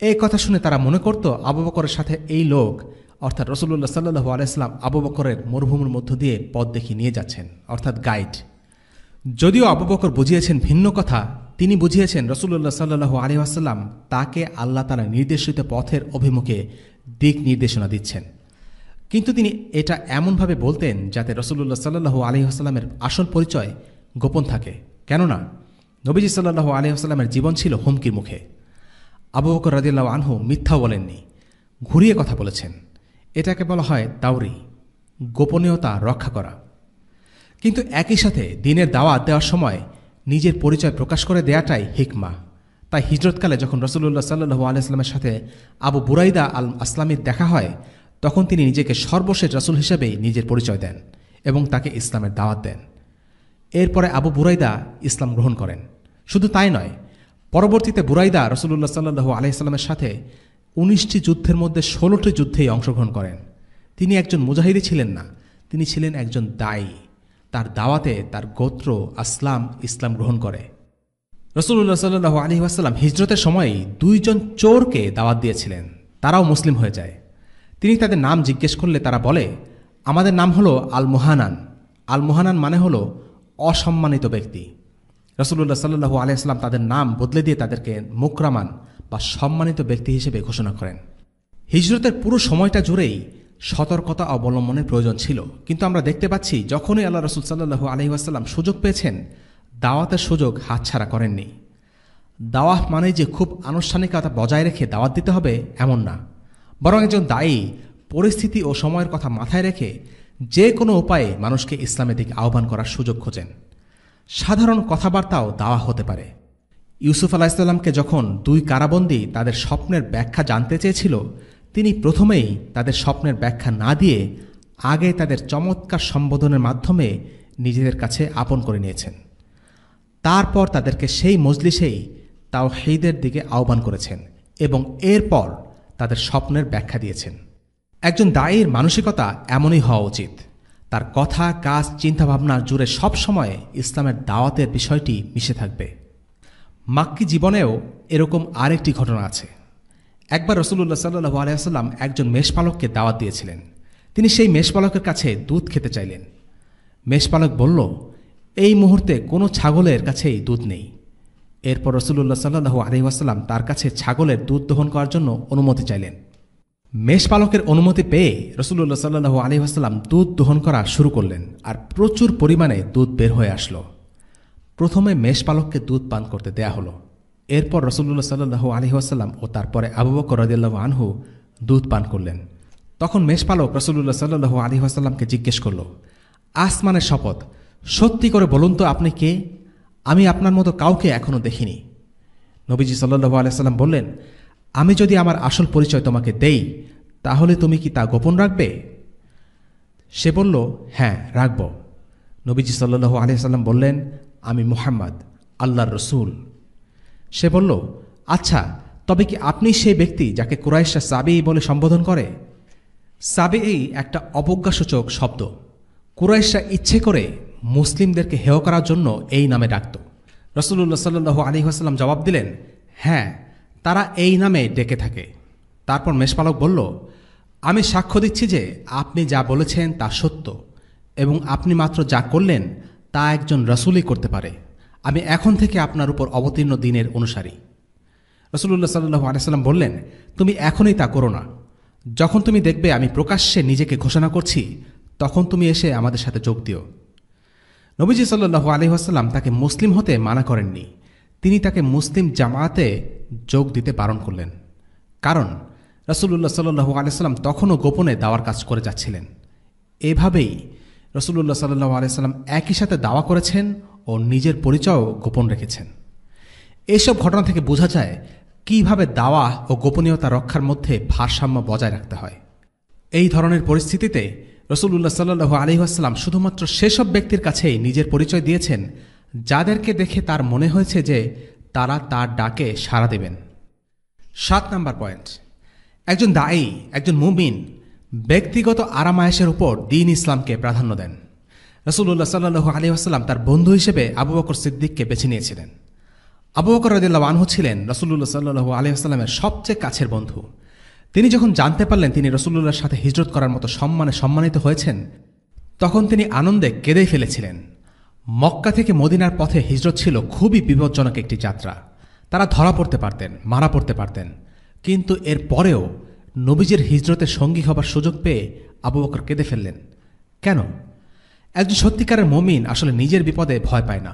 এই কথা শুনে তারা মনে করত আবু বকরের সাথে এই লোক অর্থাৎ রাসূলুল্লাহ সাল্লাল্লাহু আলাইহি ওয়াসাল্লাম আবু বকরের মরুভূমির মধ্য দিয়ে পথ দেখিয়ে নিয়ে যাচ্ছেন, অর্থাৎ গাইড। যদিও আবু বকর বুঝিয়েছেন ভিন্ন কথা, তিনি বুঝিয়েছেন রাসূলুল্লাহ সাল্লাল্লাহু আলাইহি ওয়াসাল্লাম তাকে আল্লাহ তাআলা নির্দেশিত পথের অভিমুখে দিক নির্দেশনা দিচ্ছেন। কিন্তু তিনি এটা এমনভাবে বলতেন যাতে রাসূলুল্লাহ সাল্লাল্লাহু আলাইহি ওয়াসাল্লামের আসল পরিচয় গোপন থাকে, কেননা নবীজি সাল্লাল্লাহু আলাইহি ওয়াসাল্লামের জীবন ছিল হুমকির মুখে। আবু বকর রাদিয়াল্লাহু আনহু মিথ্যাও বলেননি, ঘুরিয়ে কথা বলেছেন। এটাকে বলা হয় তাওরি, গোপনীয়তা রক্ষা করা। কিন্তু একই সাথে দিনের দাওয়াত দেওয়ার সময় নিজের পরিচয় প্রকাশ করে দেয়াটাই হিকমা। তাই হিজরতকালে যখন রাসূলুল্লাহ সাল্লাল্লাহু আলাইহি ওয়াসাল্লামের সাথে আবু বুরাইদা আল আসলামীর দেখা হয়, তখন তিনি নিজেকে সর্বশেষ রাসূল হিসেবেই নিজের পরিচয় দেন এবং তাকে ইসলামের দাওয়াত দেন। এরপরে আবু বুরাইদা ইসলাম গ্রহণ করেন। শুধু তাই নয়, পরবর্তীতে বুরাইদা রাসূলুল্লাহ সাল্লাল্লাহু আলাইহি ওয়াসাল্লামের সাথে 19টি যুদ্ধের মধ্যে 16টি যুদ্ধেই অংশগ্রহণ করেন। তিনি একজন মুজাহিদি ছিলেন না, তিনি ছিলেন একজন দায়ী। তার দাওয়াতে তার গোত্র আসলাম ইসলাম গ্রহণ করে। রাসূলুল্লাহ সাল্লাল্লাহু আলাইহি ওয়াসাল্লাম হিজরতের সময়ই 2 জন চোরকে দাওয়াত দিয়েছিলেন, তারাও মুসলিম হয়ে যায়। তিনি তাদের নাম জিজ্ঞেস করলে তারা বলে, আমাদের নাম হলো আল মুহানান। আল মুহানান মানে হলো অসম্মানিত ব্যক্তি। রাসূলুল্লাহ সাল্লাল্লাহু আলাইহি ওয়াসাল্লাম তাদের নাম বদলে দিয়ে তাদেরকে মুকরামান বা সম্মানিত ব্যক্তি হিসেবে ঘোষণা করেন। হিজরতের পুরো সময়টা জুড়েই সতর্কতা অবলম্বনের প্রয়োজন ছিল, কিন্তু আমরা দেখতে পাচ্ছি যখনই আল্লাহ রাসূল সাল্লাল্লাহু আলাইহি ওয়াসাল্লাম সুযোগ পেয়েছেন, দাওয়াতের সুযোগ হাতছাড়া করেননি। দাওয়াহ মানে যে খুব আনুষ্ঠানিকতা বজায় রেখে দাওয়াত দিতে হবে এমন না, বরং একজন দায়ী পরিস্থিতি ও সময়ের কথা মাথায় রেখে যে কোনো উপায়ে মানুষকে ইসলামের দিকে আহ্বান করার সুযোগ খোঁজেন। সাধারণ কথাবার্তাও দাওয়া হতে পারে। ইউসুফ আলাইহিসসালামকে যখন দুই কারাবন্দী তাদের স্বপ্নের ব্যাখ্যা জানতে চেয়েছিল, তিনি প্রথমেই তাদের স্বপ্নের ব্যাখ্যা না দিয়ে আগে তাদের চমৎকার সম্বোধনের মাধ্যমে নিজেদের কাছে আপন করে নিয়েছেন। তারপর তাদেরকে সেই মজলিসেই তাওহীদের দিকে আহ্বান করেছেন এবং এরপর তাদের স্বপ্নের ব্যাখ্যা দিয়েছেন। একজন দায়ীর মানসিকতা এমনই হওয়া উচিত। তার কথা, কাজ, চিন্তাভাবনা জুড়ে সবসময় ইসলামের দাওয়াতের বিষয়টি মিশে থাকবে। মাক্কি জীবনেও এরকম আরেকটি ঘটনা আছে। একবার রাসূলুল্লাহ সাল্লাল্লাহু আলাইহি ওয়াসাল্লাম একজন মেষপালককে দাওয়াত দিয়েছিলেন। তিনি সেই মেষপালকের কাছে দুধ খেতে চাইলেন। মেষপালক বলল, এই মুহূর্তে কোনো ছাগলের কাছেই দুধ নেই। এরপর রাসূলুল্লাহ সাল্লাল্লাহু আলাইহি ওয়াসাল্লাম তার কাছে ছাগলের দুধ দহন করার জন্য অনুমতি চাইলেন। মেষপালকের অনুমতি পেয়ে রাসূলুল্লাহ সাল্লাল্লাহু আলাইহি ওয়াসাল্লাম দুধ দহন করা শুরু করলেন, আর প্রচুর পরিমাণে দুধ বের হয়ে আসলো। প্রথমে মেষপালককে দুধ পান করতে দেয়া হলো। এরপর রাসূলুল্লাহ সাল্লাল্লাহু আলাইহি ওয়াসাল্লাম ও তারপরে আবু বকর রাদিয়াল্লাহু আনহু দুধ পান করলেন। তখন মেষপালক রাসূলুল্লাহ সাল্লাল্লাহু আলাইহি ওয়াসাল্লামকে জিজ্ঞেস করল, আসমানের শপথ, সত্যি করে বলুন তো আপনি কে? আমি আপনার মতো কাউকে এখনো দেখিনি। নবীজি সাল্লাল্লাহু আলাইহি ওয়াসাল্লাম বললেন, আমি যদি আমার আসল পরিচয় তোমাকে দেই তাহলে তুমি কি তা গোপন রাখবে? সে বলল, হ্যাঁ, রাখব। নবীজি সাল্লাল্লাহু আলাইহি ওয়াসাল্লাম বললেন, আমি মুহাম্মদ, আল্লাহর রসূল। সে বলল, আচ্ছা, তবে কি আপনি সেই ব্যক্তি যাকে কুরাইশরা সাবি বলে সম্বোধন করে? সাবি একটা অবজ্ঞাসূচক শব্দ। কুরাইশরা ইচ্ছে করে মুসলিমদেরকে হেয় করার জন্য এই নামে ডাকত। রাসূলুল্লাহ সাল্লাল্লাহু আলাইহি ওয়াসাল্লাম জবাব দিলেন, হ্যাঁ, তারা এই নামে ডেকে থাকে। তারপর মেষপালক বলল, আমি সাক্ষ্য দিচ্ছি যে আপনি যা বলেছেন তা সত্য এবং আপনি মাত্র যা করলেন তা একজন রাসূলই করতে পারে। আমি এখন থেকে আপনার উপর অবতীর্ণ দ্বীনের অনুসারী। রাসূলুল্লাহ সাল্লাল্লাহু আলাইহি ওয়াসাল্লাম বললেন, তুমি এখনই তা করো না। যখন তুমি দেখবে আমি প্রকাশ্যে নিজেকে ঘোষণা করছি তখন তুমি এসে আমাদের সাথে যোগ দিও। নবীজি সাল্লাল্লাহু আলাইহি ওয়াসাল্লাম তাকে মুসলিম হতে মানা করেননি। তিনি তাকে মুসলিম জামায়াতে যোগ দিতে বারণ করলেন, কারণ রাসূলুল্লাহ সাল্লাল্লাহু আলাইহি ওয়াসাল্লাম তখনও গোপনে দাওয়ার কাজ করে যাচ্ছিলেন। এভাবেই রাসূলুল্লাহ সাল্লাল্লাহু আলাইহি ওয়াসাল্লাম একই সাথে দাওয়া করেছেন ও নিজের পরিচয়ও গোপন রেখেছেন। এসব ঘটনা থেকে বোঝা যায় কিভাবে দাওয়া ও গোপনীয়তা রক্ষার মধ্যে ভারসাম্য বজায় রাখতে হয়। এই ধরনের পরিস্থিতিতে রাসূলুল্লাহ সাল্লাল্লাহু আলাইহি ওয়াসাল্লাম শুধুমাত্র সেসব ব্যক্তির কাছেই নিজের পরিচয় দিয়েছেন যাদেরকে দেখে তার মনে হয়েছে যে তারা তার ডাকে সাড়া দেবেন। 7 নম্বর পয়েন্ট, একজন দায়ী, একজন মুমিন ব্যক্তিগত আরামায়েশের উপর দ্বীন ইসলামকে প্রাধান্য দেন। রাসূলুল্লাহ সাল্লাল্লাহু আলাইহি ওয়াসাল্লাম তার বন্ধু হিসেবে আবু বকর সিদ্দিককে বেছে নিয়েছিলেন। আবু বকর রাদিয়াল্লাহু আনহু ছিলেন রাসূলুল্লাহ সাল্লাল্লাহু আলাইহি ওয়াসাল্লামের সবচেয়ে কাছের বন্ধু। তিনি যখন জানতে পারলেন তিনি রাসূলুল্লাহর সাথে হিজরত করার মতো সম্মানে সম্মানিত হয়েছেন, তখন তিনি আনন্দে কেঁদে ফেলেছিলেন। মক্কা থেকে মদিনার পথে হিজরত ছিল খুবই বিপজ্জনক একটি যাত্রা। তারা ধরা পড়তে পারতেন, মারা পড়তে পারতেন, কিন্তু এর পরেও নবীজির হিজরতের সঙ্গী হবার সুযোগ পেয়ে আবু বকর কেঁদে ফেললেন। কেন? একজন সত্যিকারের মুমিন আসলে নিজের বিপদে ভয় পায় না।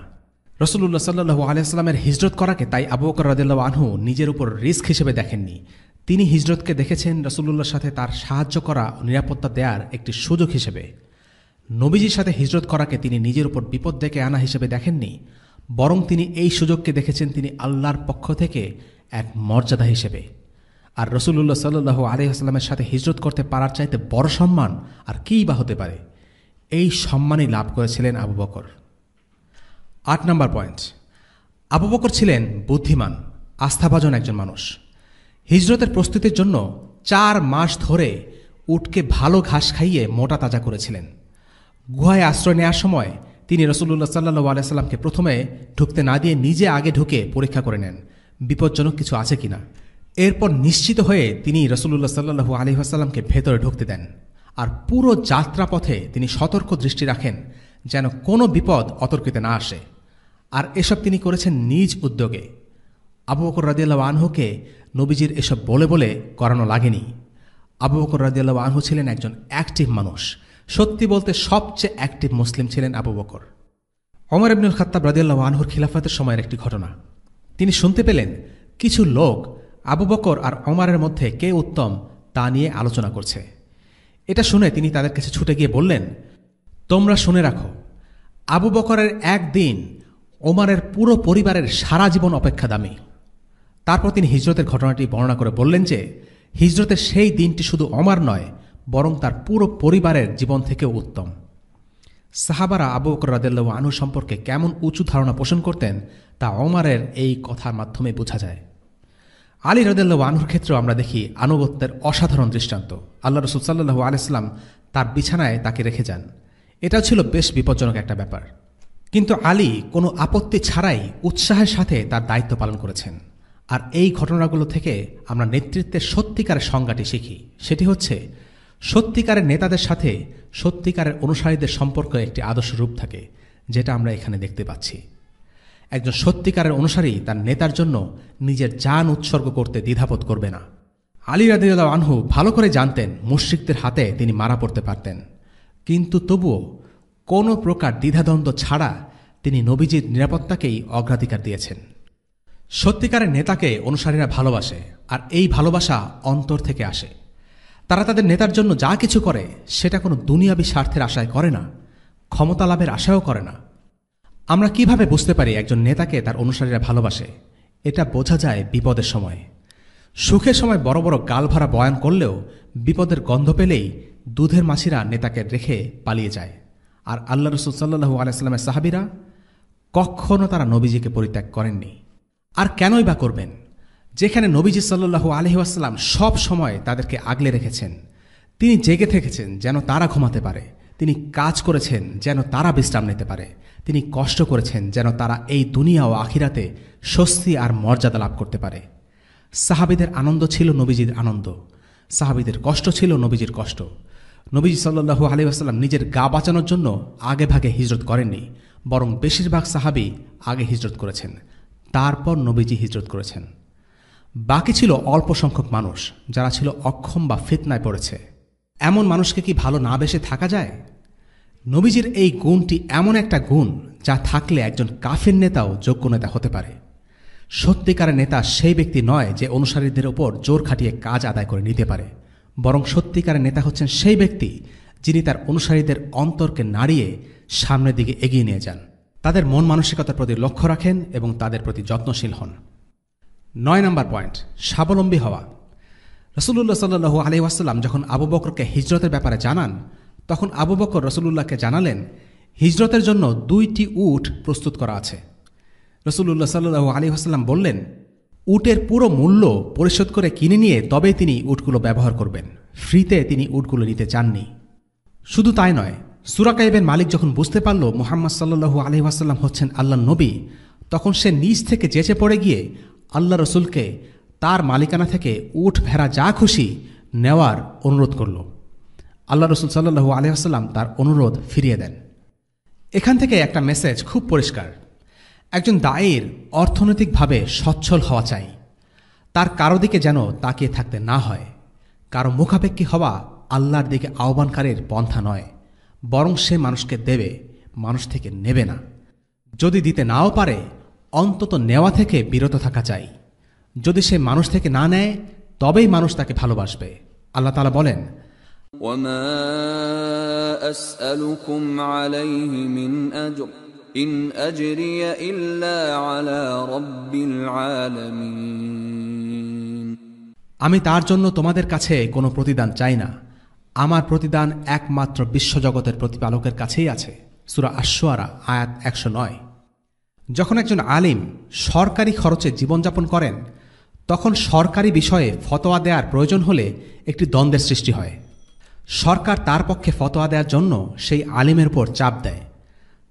রাসূলুল্লাহ সাল্লাল্লাহু আলাইহি ওয়াসাল্লামের হিজরত করাকে তাই আবু বকর রাদিয়াল্লাহু আনহু নিজের উপর রিস্ক হিসেবে দেখেননি। তিনি হিজরতকে দেখেছেন রাসূলুল্লাহর সাথে তার সাহায্য করা ও নিরাপত্তা দেওয়ার একটি সুযোগ হিসেবে। নবীজির সাথে হিজরত করাকে তিনি নিজের উপর বিপদ ডেকে আনা হিসেবে দেখেননি, বরং তিনি এই সুযোগকে দেখেছেন তিনি আল্লাহর পক্ষ থেকে এক মর্যাদা হিসেবে। আর রাসূলুল্লাহ সাল্লাল্লাহু আলাইহি ওয়াসাল্লামের সাথে হিজরত করতে পারার চাইতে বড় সম্মান আর কীই বা হতে পারে? এই সম্মানই লাভ করেছিলেন আবু বকর। 8 নম্বর পয়েন্ট, আবু বকর ছিলেন বুদ্ধিমান, আস্থাভাজন একজন মানুষ। হিজরতের প্রস্তুতির জন্য 4 মাস ধরে উটকে ভালো ঘাস খাইয়ে মোটা তাজা করেছিলেন। গুহায় আশ্রয় নেওয়ার সময় তিনি রাসূলুল্লাহ সাল্লাল্লাহু আলাইহি ওয়াসাল্লামকে প্রথমে ঢুকতে না দিয়ে নিজে আগে ঢুকে পরীক্ষা করে নেন বিপজ্জনক কিছু আছে কিনা। এরপর নিশ্চিত হয়ে তিনি রাসূলুল্লাহ সাল্লাল্লাহু আলাইহি ওয়াসাল্লামকে ভেতরে ঢুকতে দেন। আর পুরো যাত্রাপথে তিনি সতর্ক দৃষ্টি রাখেন যেন কোনো বিপদ অতর্কিতে না আসে। আর এসব তিনি করেছেন নিজ উদ্যোগে। আবু বকর রাদিয়াল্লাহু আনহুকে নবীজির এসব বলে বলে করানো লাগেনি। আবু বকর রাদিয়াল্লাহু আনহু ছিলেন একজন অ্যাক্টিভ মানুষ। সত্যি বলতে সবচেয়ে অ্যাক্টিভ মুসলিম ছিলেন আবু বকর। ওমর ইবনুল খাত্তাব রাদিয়াল্লাহু আনহুর খিলাফতের সময়ের একটি ঘটনা। তিনি শুনতে পেলেন কিছু লোক আবু বকর আর ওমরের মধ্যে কে উত্তম তা নিয়ে আলোচনা করছে। এটা শুনে তিনি তাদের কাছে ছুটে গিয়ে বললেন, তোমরা শুনে রাখো, আবু বকরের একদিন ওমরের পুরো পরিবারের সারা জীবন অপেক্ষা দামি। তারপর তিনি হিজরতের ঘটনাটি বর্ণনা করে বললেন যে হিজরতের সেই দিনটি শুধু ওমর নয়, বরং তার পুরো পরিবারের জীবন থেকেও উত্তম। সাহাবারা আবু বকর রাদিয়াল্লাহু আনহু সম্পর্কে কেমন উঁচু ধারণা পোষণ করতেন তা ওমরের এই কথার মাধ্যমে বোঝা যায়। আলী রাদিয়াল্লাহু আনহুর ক্ষেত্রেও আমরা দেখি আনুগত্যের অসাধারণ দৃষ্টান্ত। আল্লাহ রাসূল সাল্লাল্লাহু আলাইহি ওয়াসাল্লাম তার বিছানায় তাকে রেখে যান। এটাও ছিল বেশ বিপজ্জনক একটা ব্যাপার, কিন্তু আলী কোনো আপত্তি ছাড়াই উৎসাহের সাথে তার দায়িত্ব পালন করেছেন। আর এই ঘটনাগুলো থেকে আমরা নেতৃত্বের সত্যিকারের সংজ্ঞাটি শিখি। সেটি হচ্ছে, সত্যিকারের নেতাদের সাথে সত্যিকারের অনুসারীদের সম্পর্ক একটি আদর্শ রূপ থাকে, যেটা আমরা এখানে দেখতে পাচ্ছি। একজন সত্যিকারের অনুসারী তার নেতার জন্য নিজের জান উৎসর্গ করতে দ্বিধাবোধ করবে না। আলী রাদিয়াল্লাহু আনহু ভালো করে জানতেন মুশরিকদের হাতে তিনি মারা পড়তে পারতেন, কিন্তু তবুও কোনো প্রকার দ্বিধাদ্বন্দ্ব ছাড়া তিনি নবীজির নিরাপত্তাকেই অগ্রাধিকার দিয়েছেন। সত্যিকারের নেতাকে অনুসারীরা ভালোবাসে, আর এই ভালোবাসা অন্তর থেকে আসে। তারা তাদের নেতার জন্য যা কিছু করে সেটা কোনো দুনিয়াবী স্বার্থের আশায় করে না, ক্ষমতা লাভের আশাও করে না। আমরা কিভাবে বুঝতে পারি একজন নেতাকে তার অনুসারীরা ভালোবাসে? এটা বোঝা যায় বিপদের সময়। সুখের সময় বড় বড় গালভরা বয়ান করলেও বিপদের গন্ধ পেলেই দুধের মাছিরা নেতাকে রেখে পালিয়ে যায়। আর আল্লাহ রাসূল সাল্লাল্লাহু আলাইহি ওয়াসাল্লামের সাহাবীরা কখনো তারা নবীজিকে পরিত্যাগ করেননি। আর কেনই বা করবেন, যেখানে নবীজি সাল্লাল্লাহু আলাইহি ওয়াসাল্লাম সব সময় তাদেরকে আগলে রেখেছেন। তিনি জেগে থেকেছেন যেন তারা ঘুমাতে পারে, তিনি কাজ করেছেন যেন তারা বিশ্রাম নিতে পারে, তিনি কষ্ট করেছেন যেন তারা এই দুনিয়া ও আখিরাতে স্বস্তি আর মর্যাদা লাভ করতে পারে। সাহাবীদের আনন্দ ছিল নবীজির আনন্দ, সাহাবীদের কষ্ট ছিল নবীজির কষ্ট। নবীজি সাল্লাল্লাহু আলাইহি ওয়াসাল্লাম নিজের গা বাঁচানোর জন্য আগে ভাগে হিজরত করেননি, বরং বেশিরভাগ সাহাবী আগে হিজরত করেছেন, তারপর নবীজি হিজরত করেছেন। বাকি ছিল অল্প সংখ্যক মানুষ যারা ছিল অক্ষম বা ফিতনায় পড়েছে। এমন মানুষকে কি ভালো না বেসে থাকা যায়? নবীজির এই গুণটি এমন একটা গুণ যা থাকলে একজন কাফির নেতাও যোগ্য নেতা হতে পারে। সত্যিকারের নেতা সেই ব্যক্তি নয় যে অনুসারীদের ওপর জোর খাটিয়ে কাজ আদায় করে নিতে পারে, বরং সত্যিকারের নেতা হচ্ছেন সেই ব্যক্তি যিনি তার অনুসারীদের অন্তরকে নাড়িয়ে সামনের দিকে এগিয়ে নিয়ে যান, তাদের মন মানসিকতার প্রতি লক্ষ্য রাখেন এবং তাদের প্রতি যত্নশীল হন। 9 নম্বর পয়েন্ট, স্বাবলম্বী হওয়া। রাসূলুল্লাহ সাল্লাল্লাহু আলাইহি ওয়াসাল্লাম যখন আবু বকরকে হিজরতের ব্যাপারে জানান, তখন আবু বকর রাসূলুল্লাহকে জানালেন হিজরতের জন্য 2টি উট প্রস্তুত করা আছে। রাসূলুল্লাহ সাল্লাল্লাহু আলাইহি ওয়াসাল্লাম বললেন, উটের পুরো মূল্য পরিশোধ করে কিনে নিয়ে তবেই তিনি উটগুলো ব্যবহার করবেন, ফ্রিতে তিনি উটগুলো নিতে চাননি। শুধু তাই নয়, সুরাকা ইবনে মালিক যখন বুঝতে পারল মুহাম্মদ সাল্লাল্লাহু আলাইহি ওয়াসাল্লাম হচ্ছেন আল্লাহর নবী, তখন সে নিজ থেকে যেচে পড়ে গিয়ে আল্লাহ রসুলকে তার মালিকানা থেকে উট ভেড়া যা খুশি নেওয়ার অনুরোধ করল। আল্লাহ রসুল সাল্লাল্লাহু আলাইহি ওয়াসাল্লাম তার অনুরোধ ফিরিয়ে দেন। এখান থেকে একটা মেসেজ খুব পরিষ্কার, একজন দায়ীর অর্থনৈতিকভাবে সচ্ছল হওয়া চাই। তার কারো দিকে যেন তাকিয়ে থাকতে না হয়। কারো মুখাপেক্ষী হওয়া আল্লাহর দিকে আহ্বানকারীর পন্থা নয়, বরং সে মানুষকে দেবে, মানুষ থেকে নেবে না। যদি দিতে নাও পারে অন্তত নেওয়া থেকে বিরত থাকা চাই। যদি সে মানুষ থেকে না নেয় তবেই মানুষ তাকে ভালোবাসবে। আল্লাহ তাআলা বলেন, وما أسألكم عليه من أجر إن أجري إلا على رب العالمين। আমি তার জন্য তোমাদের কাছে কোনো প্রতিদান চাই না, আমার প্রতিদান একমাত্র বিশ্বজগতের প্রতিপালকের কাছেই আছে। সূরা আশ-শুআরা আয়াত 109। যখন একজন আলিম সরকারি খরচে জীবনযাপন করেন, তখন সরকারি বিষয়ে ফতোয়া দেওয়ার প্রয়োজন হলে একটি দ্বন্দ্বের সৃষ্টি হয়। সরকার তার পক্ষে ফতোয়া দেওয়ার জন্য সেই আলিমের উপর চাপ দেয়।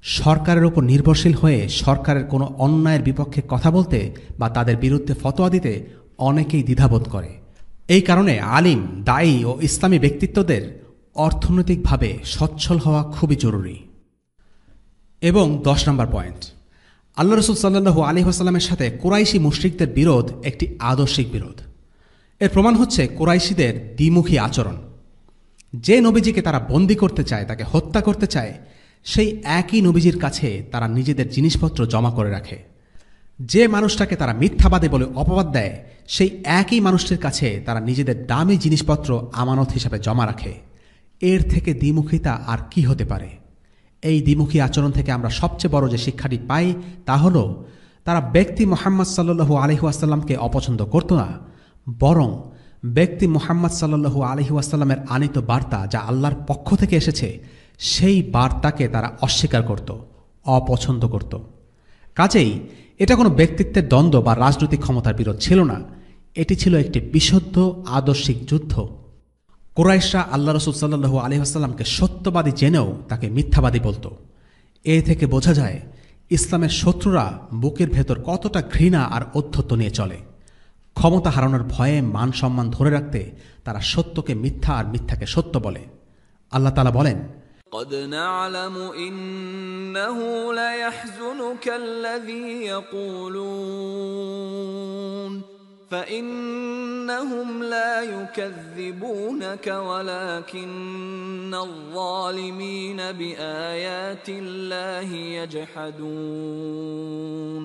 সরকারের উপর নির্ভরশীল হয়ে সরকারের কোনো অন্যায়ের বিপক্ষে কথা বলতে বা তাদের বিরুদ্ধে ফতোয়া দিতে অনেকেই দ্বিধাবোধ করে। এই কারণে আলিম, দায়ী ও ইসলামী ব্যক্তিত্বদের অর্থনৈতিকভাবে সচ্ছল হওয়া খুবই জরুরি। এবং 10 নম্বর পয়েন্ট, আল্লাহ রসুল সাল্লাল্লাহু আলাইহি ওয়াসাল্লামের সাথে কুরাইশি মুশরিকদের বিরোধ একটি আদর্শিক বিরোধ। এর প্রমাণ হচ্ছে কুরাইশিদের দ্বিমুখী আচরণ। যে নবীজিকে তারা বন্দী করতে চায়, তাকে হত্যা করতে চায়, সেই একই নবীজির কাছে তারা নিজেদের জিনিসপত্র জমা করে রাখে। যে মানুষটাকে তারা মিথ্যাবাদী বলে অপবাদ দেয়, সেই একই মানুষটির কাছে তারা নিজেদের দামি জিনিসপত্র আমানত হিসাবে জমা রাখে। এর থেকে দ্বিমুখিতা আর কি হতে পারে? এই দ্বিমুখী আচরণ থেকে আমরা সবচেয়ে বড় যে শিক্ষাটি পাই তা হল, তারা ব্যক্তি মুহাম্মদ সাল্লাল্লাহু আলাইহি ওয়াসাল্লামকে অপছন্দ করত না, বরং ব্যক্তি মুহাম্মদ সাল্লাল্লাহু আলাইহি ওয়াসাল্লামের আনিত বার্তা যা আল্লাহর পক্ষ থেকে এসেছে, সেই বার্তাকে তারা অস্বীকার করত, অপছন্দ করত। কাজেই এটা কোনো ব্যক্তিত্বের দ্বন্দ্ব বা রাজনৈতিক ক্ষমতার বিরোধ ছিল না, এটি ছিল একটি বিশুদ্ধ আদর্শিক যুদ্ধ। কুরাইশরা আল্লাহ রাসূল সাল্লাল্লাহু আলাইহি ওয়াসাল্লামকে সত্যবাদী জেনেও তাকে মিথ্যাবাদী বলত। এ থেকে বোঝা যায় ইসলামের শত্রুরা বুকের ভেতর কতটা ঘৃণা আর ঔদ্ধত্য নিয়ে চলে। ক্ষমতা হারানোর ভয়ে মান সম্মান ধরে রাখতে তারা সত্যকে মিথ্যা আর মিথ্যাকে সত্য বলে। আল্লাহ তাআলা বলেন, قد نعلم إنه ليحزنك الذي يقولون فإنهم لا يكذبونك ولكن الظالمين بآيات الله يجحدون।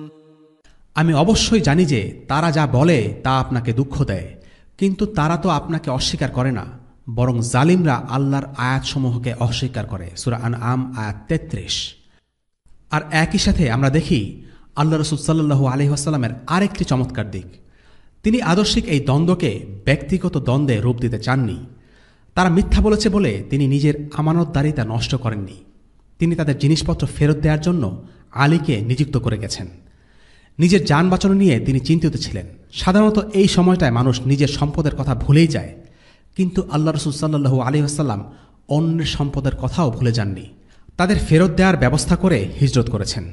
আমি অবশ্যই জানি যে তারা যা বলে তা আপনাকে দুঃখ দেয়, কিন্তু তারা তো আপনাকে অস্বীকার করে না, বরং জালিমরা আল্লাহর আয়াতসমূহকে অস্বীকার করে। সূরা আনআম আয়াত 33। আর একই সাথে আমরা দেখি আল্লাহ রাসূল সাল্লাল্লাহু আলাইহি ওয়াসাল্লামের আরেকটি চমৎকার দিক। তিনি আদর্শিক এই দ্বন্দ্বকে ব্যক্তিগত দ্বন্দ্বে রূপ দিতে চাননি। তারা মিথ্যা বলেছে বলে তিনি নিজের আমানতদারিতা নষ্ট করেননি। তিনি তাদের জিনিসপত্র ফেরত দেওয়ার জন্য আলীকে নিযুক্ত করে গেছেন। নিজের যান বাঁচানো নিয়ে তিনি চিন্তিত ছিলেন। সাধারণত এই সময়টায় মানুষ নিজের সম্পদের কথা ভুলেই যায়, কিন্তু আল্লাহ রাসূল সাল্লাল্লাহু আলাইহি ওয়াসাল্লাম অন্যের সম্পদের কথাও ভুলে যাননি। তাদের ফেরত দেওয়ার ব্যবস্থা করে হিজরত করেছেন।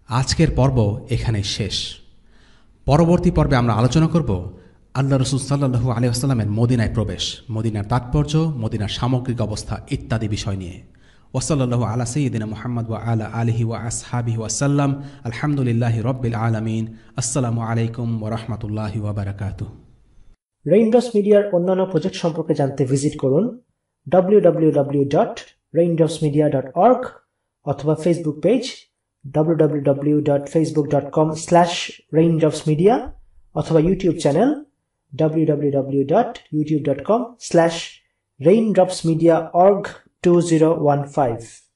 আজকের পর্ব এখানেই শেষ। পরবর্তী পর্বে আমরা আলোচনা করব আল্লাহ রাসূল সাল্লাল্লাহু আলাইহি ওয়াসাল্লামের মদিনায় প্রবেশ, মদিনার তাৎপর্য, মদিনার সামগ্রিক অবস্থা ইত্যাদি বিষয় নিয়ে। ওয়াসাল্লাল্লাহু আলা সাইয়্যিদিনা মুহাম্মদ ওয়া আলা আলিহি ওয়া আসহাবিহি ওয়াসাল্লাম। আলহামদুলিল্লাহি রাব্বিল আলামিন। আসসালামু আলাইকুম ওয়া রাহমাতুল্লাহি ওয়া বারাকাতুহু। রেইনড্রপস মিডিয়ার অন্যান্য প্রজেক্ট সম্পর্কে জানতে ভিজিট করুন www.raindropsmedia.org অথবা ফেসবুক পেজ www.facebook.com/raindropsmedia অথবা ইউটিউব চ্যানেল www.youtube.com/raindropsmediaorg2015